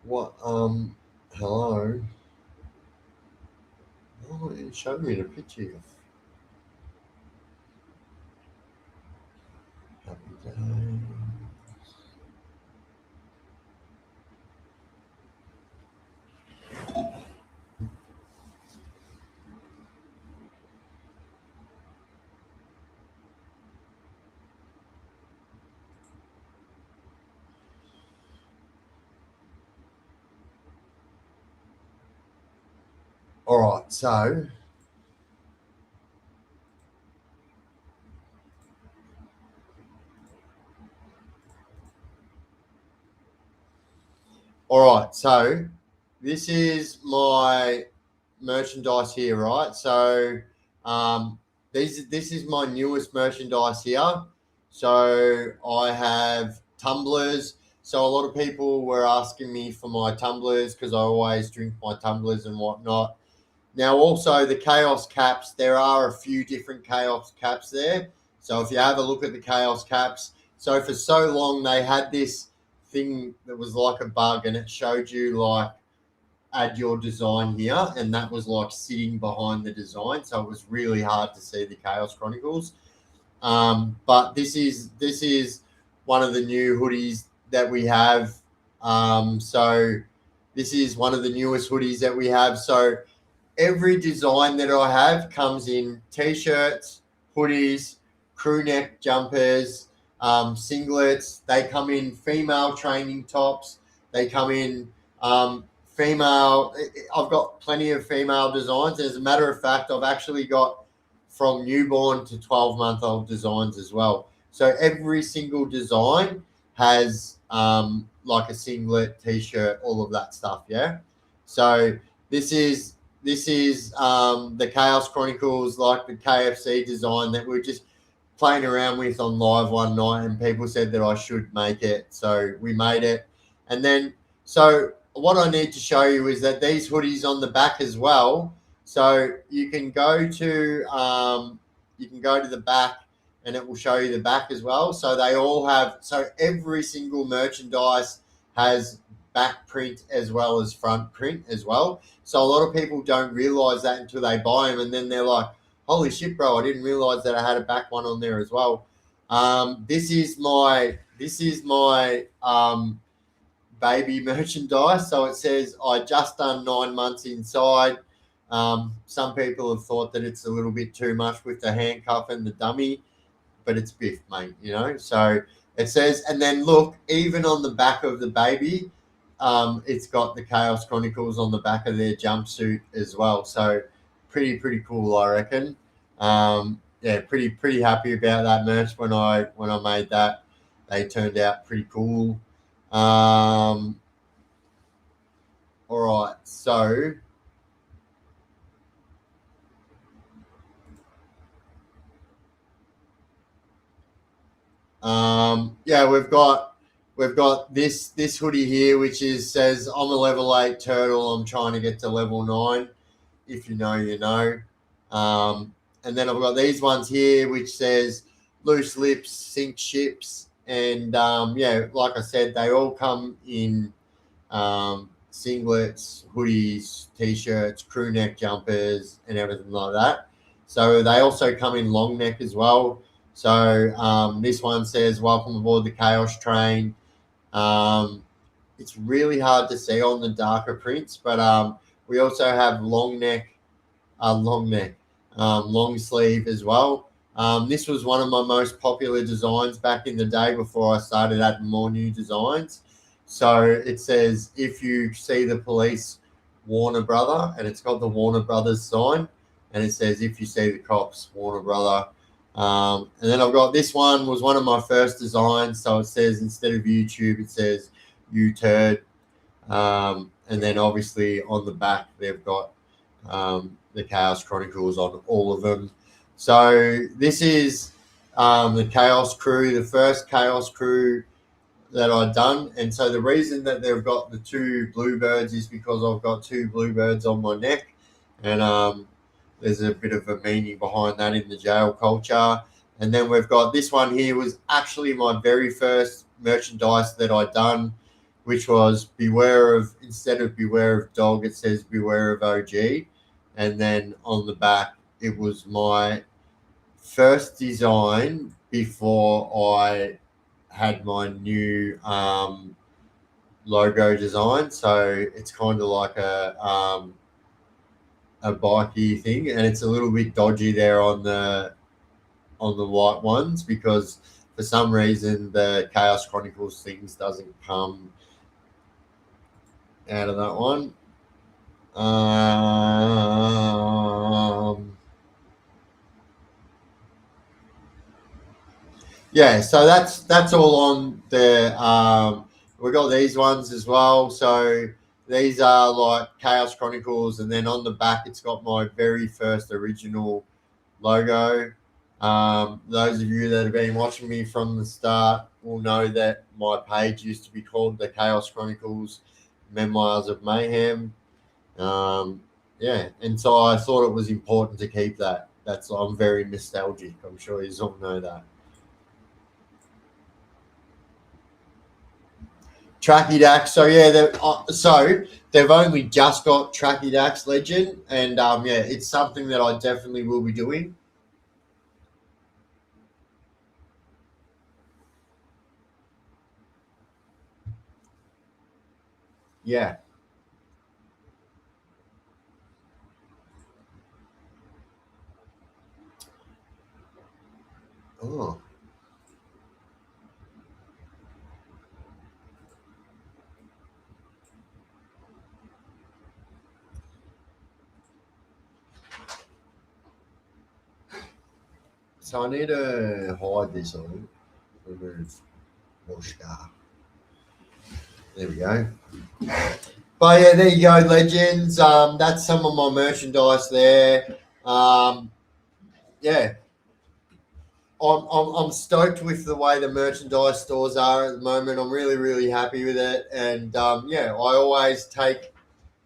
Speaker 1: What? Hello. Oh, it showed me the picture. Happy day. All right, so this is my merchandise here, right? So this is my newest merchandise here. So I have tumblers. So a lot of people were asking me for my tumblers, because I always drink my tumblers and whatnot. Now, also the Chaos caps, there are a few different Chaos caps there. So if you have a look at the Chaos caps, so for so long they had this thing that was like a bug, and it showed you like add your design here, and that was like sitting behind the design, so it was really hard to see the Chaos Chronicles. But this is one of the new hoodies that we have. So this is one of the newest hoodies that we have. So every design that I have comes in t-shirts, hoodies, crew neck jumpers, singlets. They come in female training tops. They come in female. I've got plenty of female designs. As a matter of fact, I've actually got from newborn to 12-month-old designs as well. So every single design has like a singlet, t-shirt, all of that stuff. Yeah. So this is the Chaos Chronicles, like the KFC design that we're just playing around with on live one night, and people said that I should make it, so we made it. And then so what I need to show you is that these hoodies on the back as well. So you can go to the back, and it will show you the back as well. So they all have. So every single merchandise has back print as well as front print as well. So a lot of people don't realize that until they buy them, and then they're like, "Holy shit, bro! I didn't realize that I had a back one on there as well." This is my baby merchandise. So it says, I just done 9 months inside. Some people have thought that it's a little bit too much with the handcuff and the dummy, but it's Biff, mate, So it says, and then look, even on the back of the baby, it's got the Chaos Chronicles on the back of their jumpsuit as well. So pretty cool, I reckon. Pretty happy about that merch when I made that. They turned out pretty cool. All right, so we've got this hoodie here, which says I'm a level 8 turtle. I'm trying to get to level 9. If you know, you know. And then I've got these ones here, which says loose lips, sink ships, and like I said, they all come in singlets, hoodies, t-shirts, crew neck jumpers, and everything like that. So they also come in long neck as well. So this one says, welcome aboard the Chaos Train. It's really hard to see on the darker prints, but we also have long sleeve as well. This was one of my most popular designs back in the day before I started adding more new designs. So it says, if you see the police, Warner Brother, and it's got the Warner Brothers sign, and it says, if you see the cops, Warner Brother. And then I've got this one, was one of my first designs. So it says, instead of YouTube, it says you turd. And then obviously on the back, they've got the Chaos Chronicles on all of them. So this is the Chaos Crew, the first Chaos Crew that I've done. And so the reason that they've got the 2 bluebirds is because I've got 2 bluebirds on my neck. And there's a bit of a meaning behind that in the jail culture. And then we've got this one here, was actually my very first merchandise that I'd done, which was instead of beware of dog, it says beware of OG. And then on the back, it was my first design before I had my new logo design. So it's kind of like a bikey thing, and it's a little bit dodgy there on the white ones, because for some reason the Chaos Chronicles things doesn't come out of that one. So that's all on there. We got these ones as well. So these are like Chaos Chronicles, and then on the back it's got my very first original logo. Those of you that have been watching me from the start will know that my page used to be called the Chaos Chronicles Memoirs of Mayhem. And so I thought it was important to keep that. I'm very nostalgic. I'm sure you all know that. Tracky Dax. So they've only just got Tracky Dax Legend, and it's something that I definitely will be doing. Yeah. Oh. So I need to hide this on. Remove Washka. There we go. But yeah, there you go, legends. That's some of my merchandise there. I'm stoked with the way the merchandise stores are at the moment. I'm really, really happy with it. And yeah, I always take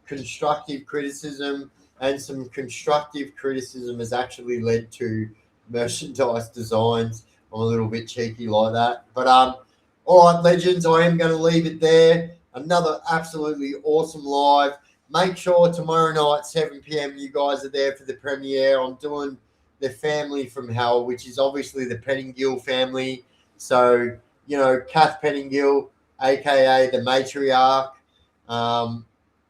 Speaker 1: constructive criticism, and some constructive criticism has actually led to merchandise designs. I'm a little bit cheeky like that. But all right, legends, I am going to leave it there. Another absolutely awesome live. Make sure tomorrow night, 7 p.m., you guys are there for the premiere. I'm doing the family from hell, which is obviously the Pettingill family. So, you know, Kath Pettingill, aka the matriarch.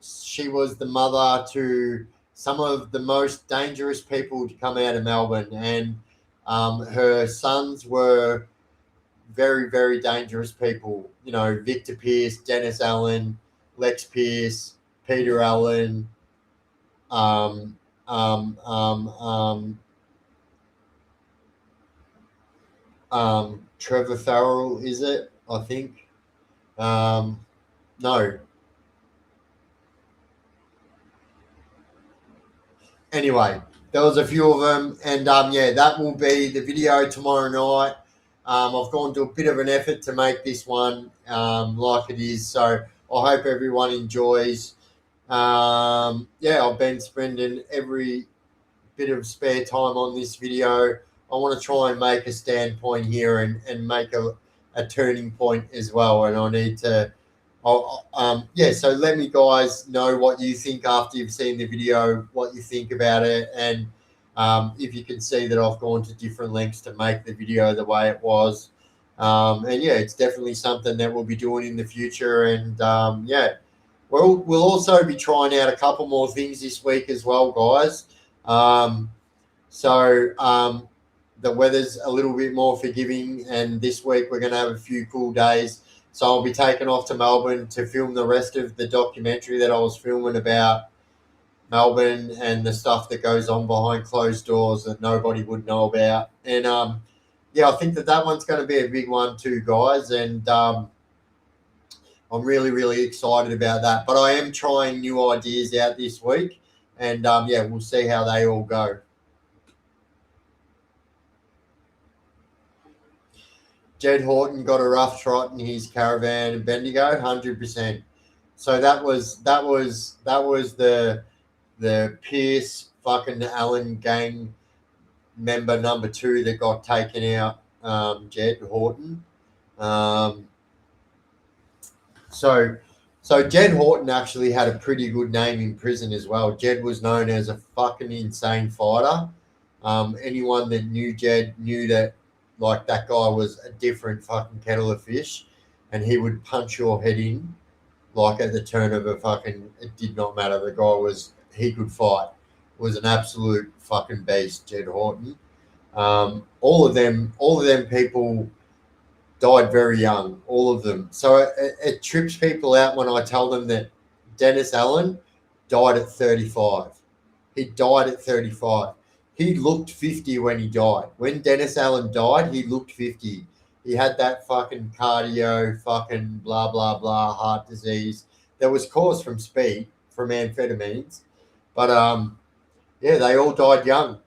Speaker 1: She was the mother to some of the most dangerous people to come out of Melbourne, and her sons were very, very dangerous people. You know, Victor Pearce, Dennis Allen, Lex Pearce, Peter Allen, um, um, um, um, Trevor Farrell, is it? I think. No. Anyway, there was a few of them, and yeah, that will be the video tomorrow night. I've gone to a bit of an effort to make this one like it is, so I hope everyone enjoys. Yeah, I've been spending every bit of spare time on this video. I want to try and make a standpoint here and make a turning point as well, and I need to. Yeah, so let me guys know what you think after you've seen the video, what you think about it, and if you can see that I've gone to different lengths to make the video the way it was. And yeah, it's definitely something that we'll be doing in the future. And yeah, we'll also be trying out a couple more things this week as well, guys. So the weather's a little bit more forgiving, and this week we're going to have a few cool days. So I'll be taken off to Melbourne to film the rest of the documentary that I was filming about Melbourne and the stuff that goes on behind closed doors that nobody would know about. And yeah, I think that one's going to be a big one too, guys. And I'm really, really excited about that. But I am trying new ideas out this week, and yeah, we'll see how they all go. Jed Horton got a rough trot in his caravan in Bendigo, 100%. So that was the Pierce fucking Allen gang member number 2 that got taken out, Jed Horton. So Jed Horton actually had a pretty good name in prison as well. Jed was known as a fucking insane fighter. Anyone that knew Jed knew that, like, that guy was a different fucking kettle of fish, and he would punch your head in like at the turn of a fucking. It did not matter. The guy he could fight. Was an absolute fucking beast, Jed Horton. All of them people died very young. All of them. So it trips people out when I tell them that Dennis Allen died at 35. He died at 35. He looked 50 when he died. When Dennis Allen died, he looked 50. He had that fucking cardio, fucking blah, blah, blah, heart disease that was caused from speed, from amphetamines. But yeah, they all died young.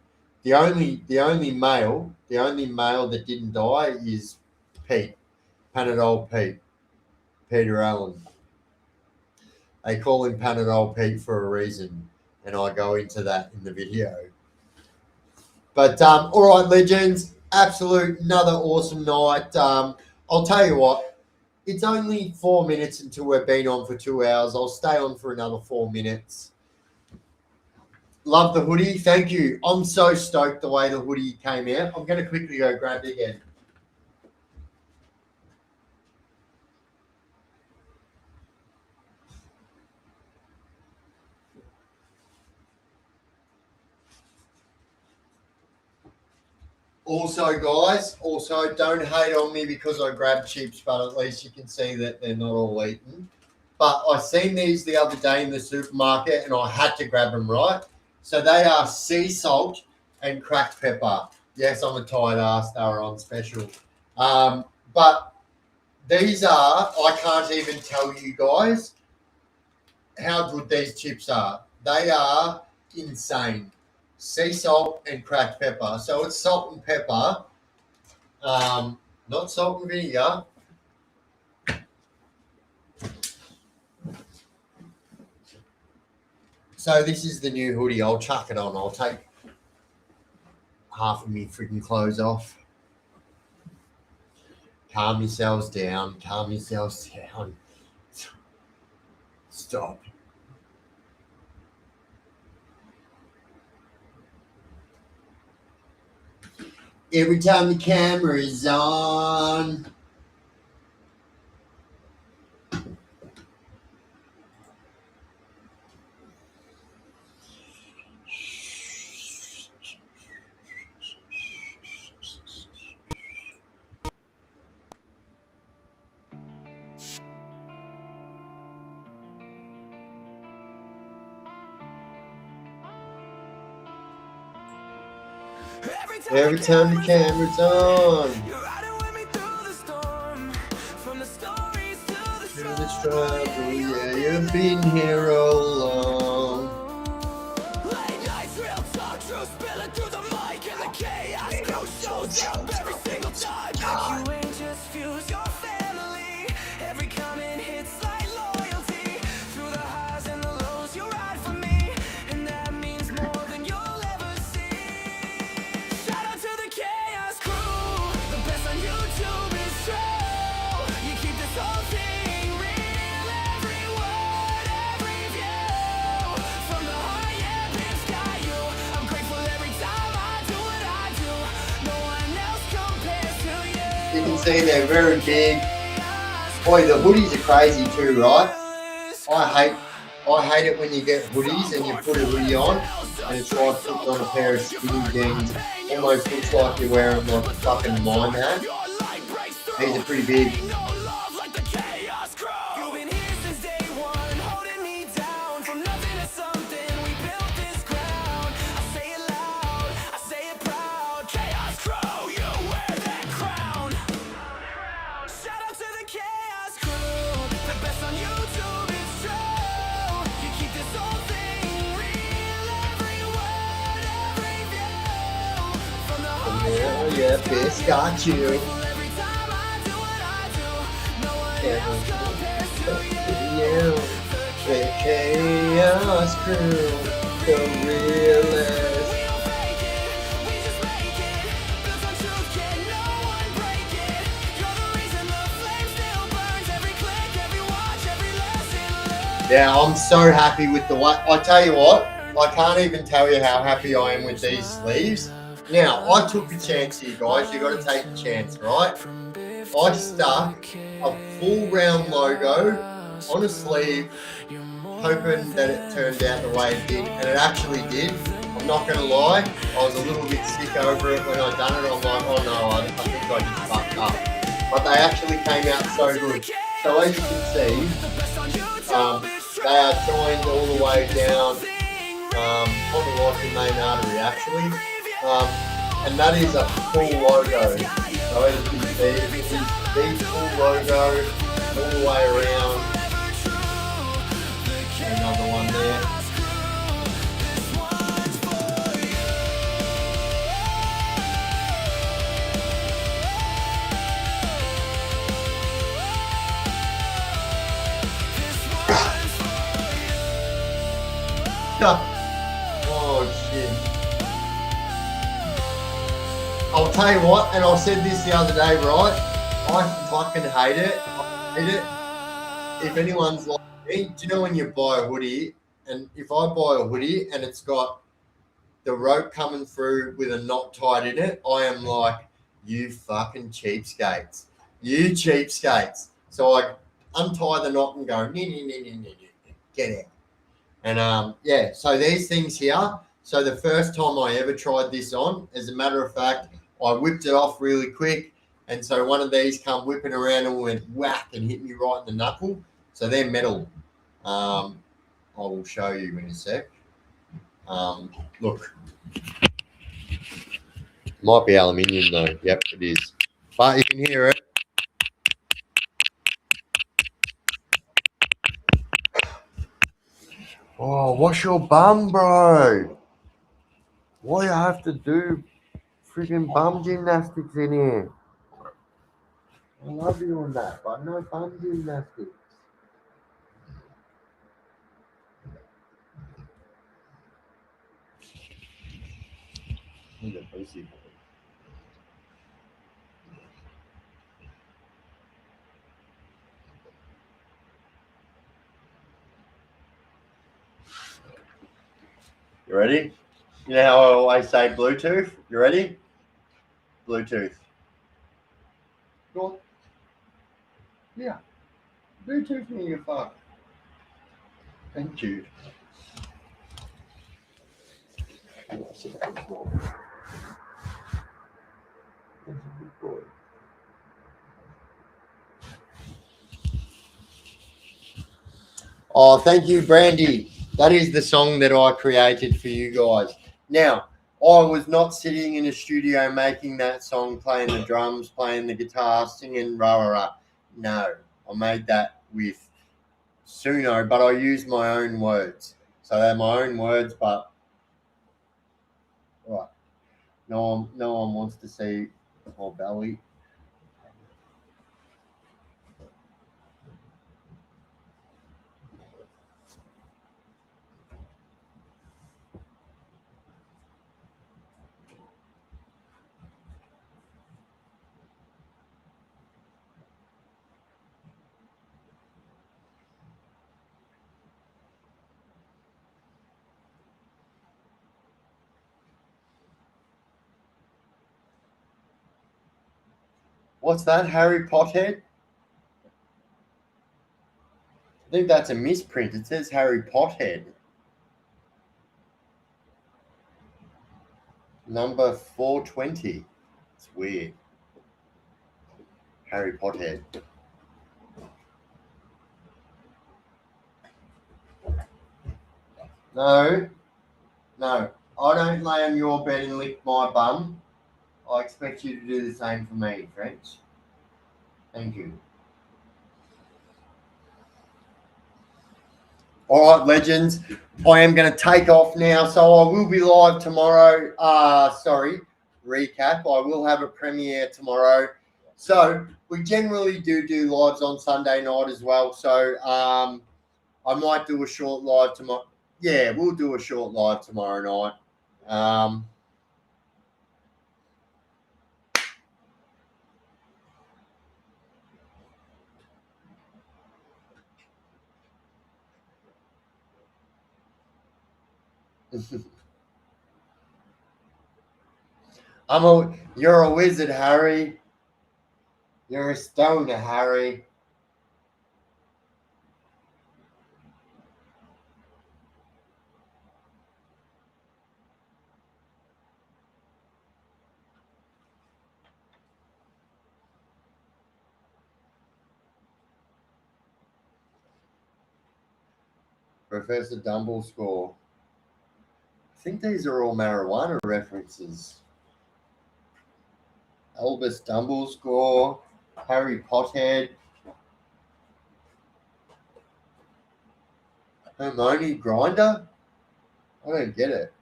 Speaker 1: The only male that didn't die is Pete, Panadol Pete, Peter Allen. They call him Panadol Pete for a reason, and I go into that in the video. But all right, legends, absolute another awesome night. I'll tell you what, it's only 4 minutes until we've been on for 2 hours. I'll stay on for another 4 minutes. Love the hoodie. Thank you. I'm so stoked the way the hoodie came out. I'm going to quickly go grab it again. Also, guys, don't hate on me because I grabbed chips, but at least you can see that they're not all eaten. But I seen these the other day in the supermarket, and I had to grab them, right? So they are sea salt and cracked pepper. Yes, I'm a tight ass. They were on special. But these are, I can't even tell you guys how good these chips are. They are insane. Sea salt and cracked pepper. So it's salt and pepper Not salt and vinegar. So this is the new hoodie. I'll chuck it on. I'll take half of me freaking clothes off. Calm yourselves down. Calm yourselves down. Stop. Every time the camera is on. Every time the camera's on.
Speaker 2: You're riding with me through the storm. From the stories to the
Speaker 1: Through the struggle, yeah, you've been here all along.
Speaker 2: late nights, real talk, true spilling through the mic and the chaos crew shows up every single time. You ain't just fuse your family. Every comment hits like loyalty. Through the highs and the lows, you ride for me, and that means more than you'll ever see. Shout out to the chaos crew. The best on YouTube is true. You keep this whole thing real. Every word, every view. From the heart, yeah, Biff's got you. I'm grateful every time I do what I do. No one else compares to you.
Speaker 1: You can see they're very big. Boy, the hoodies are crazy too, right? I hate it when you get hoodies and you put a hoodie on and it's like putting on a pair of skinny jeans. Almost looks like you're wearing like a fucking mime hat. These are pretty big.
Speaker 2: No love like the chaos crew. You've been here since day one, holding me down. From nothing to something, we built this ground. I say it loud, I say it proud. Chaos crew, you wear that crown. Shout out to the chaos crew. The best on YouTube is true. You keep this whole thing real. Every word, every view. From the heart,
Speaker 1: Oh yeah, Biff got you.
Speaker 2: every time I do what I do. No one else compares to you.
Speaker 1: Yeah, the chaos crew, the realest.
Speaker 2: We don't fake it, we just make it. Built on truth, can no one break it. You're the reason the flame still burns. Every click, every watch, every lesson learned.
Speaker 1: Yeah, I'm so happy with the way. I tell you what, I can't even tell you how happy I am with these sleeves. Now, I took a chance here, guys. You got to take a chance, right? I stuck a full round logo on a sleeve, hoping that it turned out the way it did, and it actually did. I'm not going to lie, I was a little bit sick over it when I done it. I'm like, oh no, I think I just fucked up. But they actually came out so good. So as you can see, they are joined all the way down on the right main artery actually. And that is a full logo. So as you can see, it is the full logo all the way around. Another one there. Oh shit. I'll tell you what, and I said this the other day, right? I fucking hate it. I hate it. If anyone's like me, do you know when you buy a hoodie, and if I buy a hoodie and it's got the rope coming through with a knot tied in it, I am like, you fucking cheapskates. You cheapskates. So I untie the knot and go, get out. And yeah, so these things here. So the first time I ever tried this on, as a matter of fact, I whipped it off really quick. And so one of these come whipping around and went whack and hit me right in the knuckle. So they're metal. I will show you in a sec. Look. Might be aluminium though. Yep, it is. But you can hear it. Oh, wash your bum, bro. Why you have to do freaking bum gymnastics in here? I love doing that, but no fun gymnastics. He's a pussy boy. You ready? You know how I always say Bluetooth? You ready? Bluetooth. Go on. Yeah. Bluetooth me, you fuck. Thank you. Oh, thank you, Brandy. That is the song that I created for you guys. Now, I was not sitting in a studio making that song, playing the drums, playing the guitar, singing rah rah rah. No, I made that with Suno, but I used my own words. So they're my own words, but right. No one wants to see my belly. What's that, Harry Pothead? I think that's a misprint. It says Harry Pothead. Number 420. It's weird. Harry Pothead. No, no. I don't lay on your bed and lick my bum. I expect you to do the same for me, French. Thank you. All right, legends. I am going to take off now, so I will be live tomorrow. Recap. I will have a premiere tomorrow. So we generally do lives on Sunday night as well. So I might do a short live tomorrow. Yeah, we'll do a short live tomorrow night. You're a wizard, Harry. You're a stoner, Harry. Professor Dumbledore. I think these are all marijuana references. Albus Dumbledore, Harry Pothead, Hermione Grinder. I don't get it.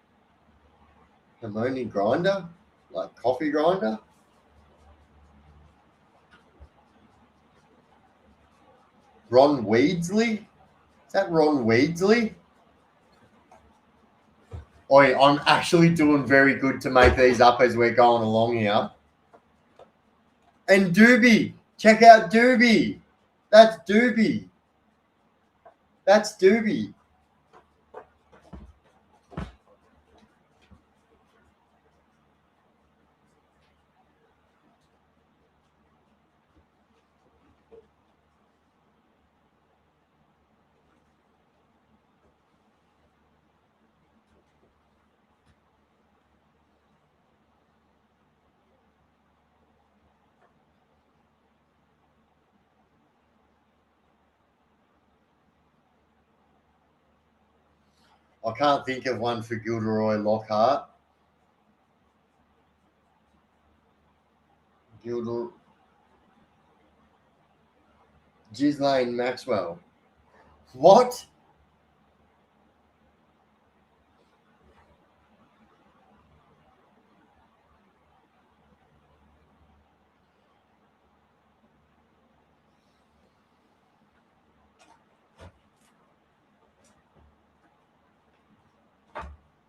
Speaker 1: Hermione Grinder, like coffee grinder. Ron Weasley. Is that Ron Weasley? Oi, I'm actually doing very good to make these up as we're going along here. And Doobie. Check out Doobie. That's Doobie. That's Doobie. I can't think of one for Gilderoy Lockhart. Ghislaine Maxwell. What?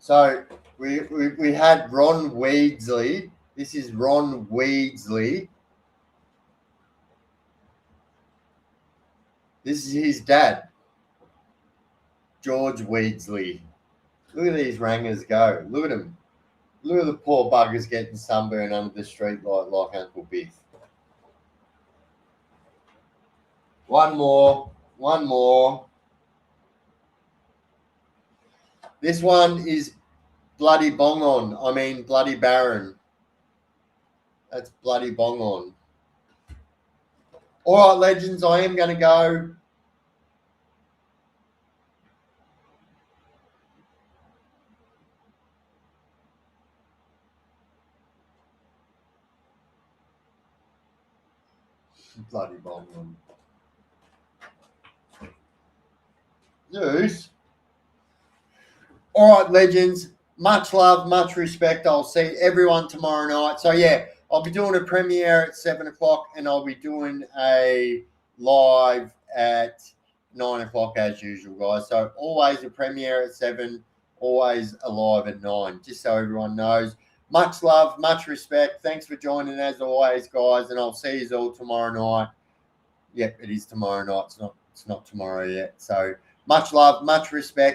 Speaker 1: So we had Ron Weedsley. This is Ron Weedsley. This is his dad, George Weedsley. Look at these rangers go. Look at him. Look at the poor buggers getting sunburned under the street like Uncle Biff. One more. One more. This one is Bloody Bongon. I mean, Bloody Baron. That's Bloody Bongon. All right, legends, I am going to go. Bloody Bongon. Yes. All right, legends. Much love, much respect. I'll see everyone tomorrow night. So, yeah, I'll be doing a premiere at 7 o'clock and I'll be doing a live at 9 o'clock as usual, guys. So, always a premiere at 7, always a live at 9, just so everyone knows. Much love, much respect. Thanks for joining as always, guys, and I'll see you all tomorrow night. Yep, it is tomorrow night. It's not tomorrow yet. So, much love, much respect.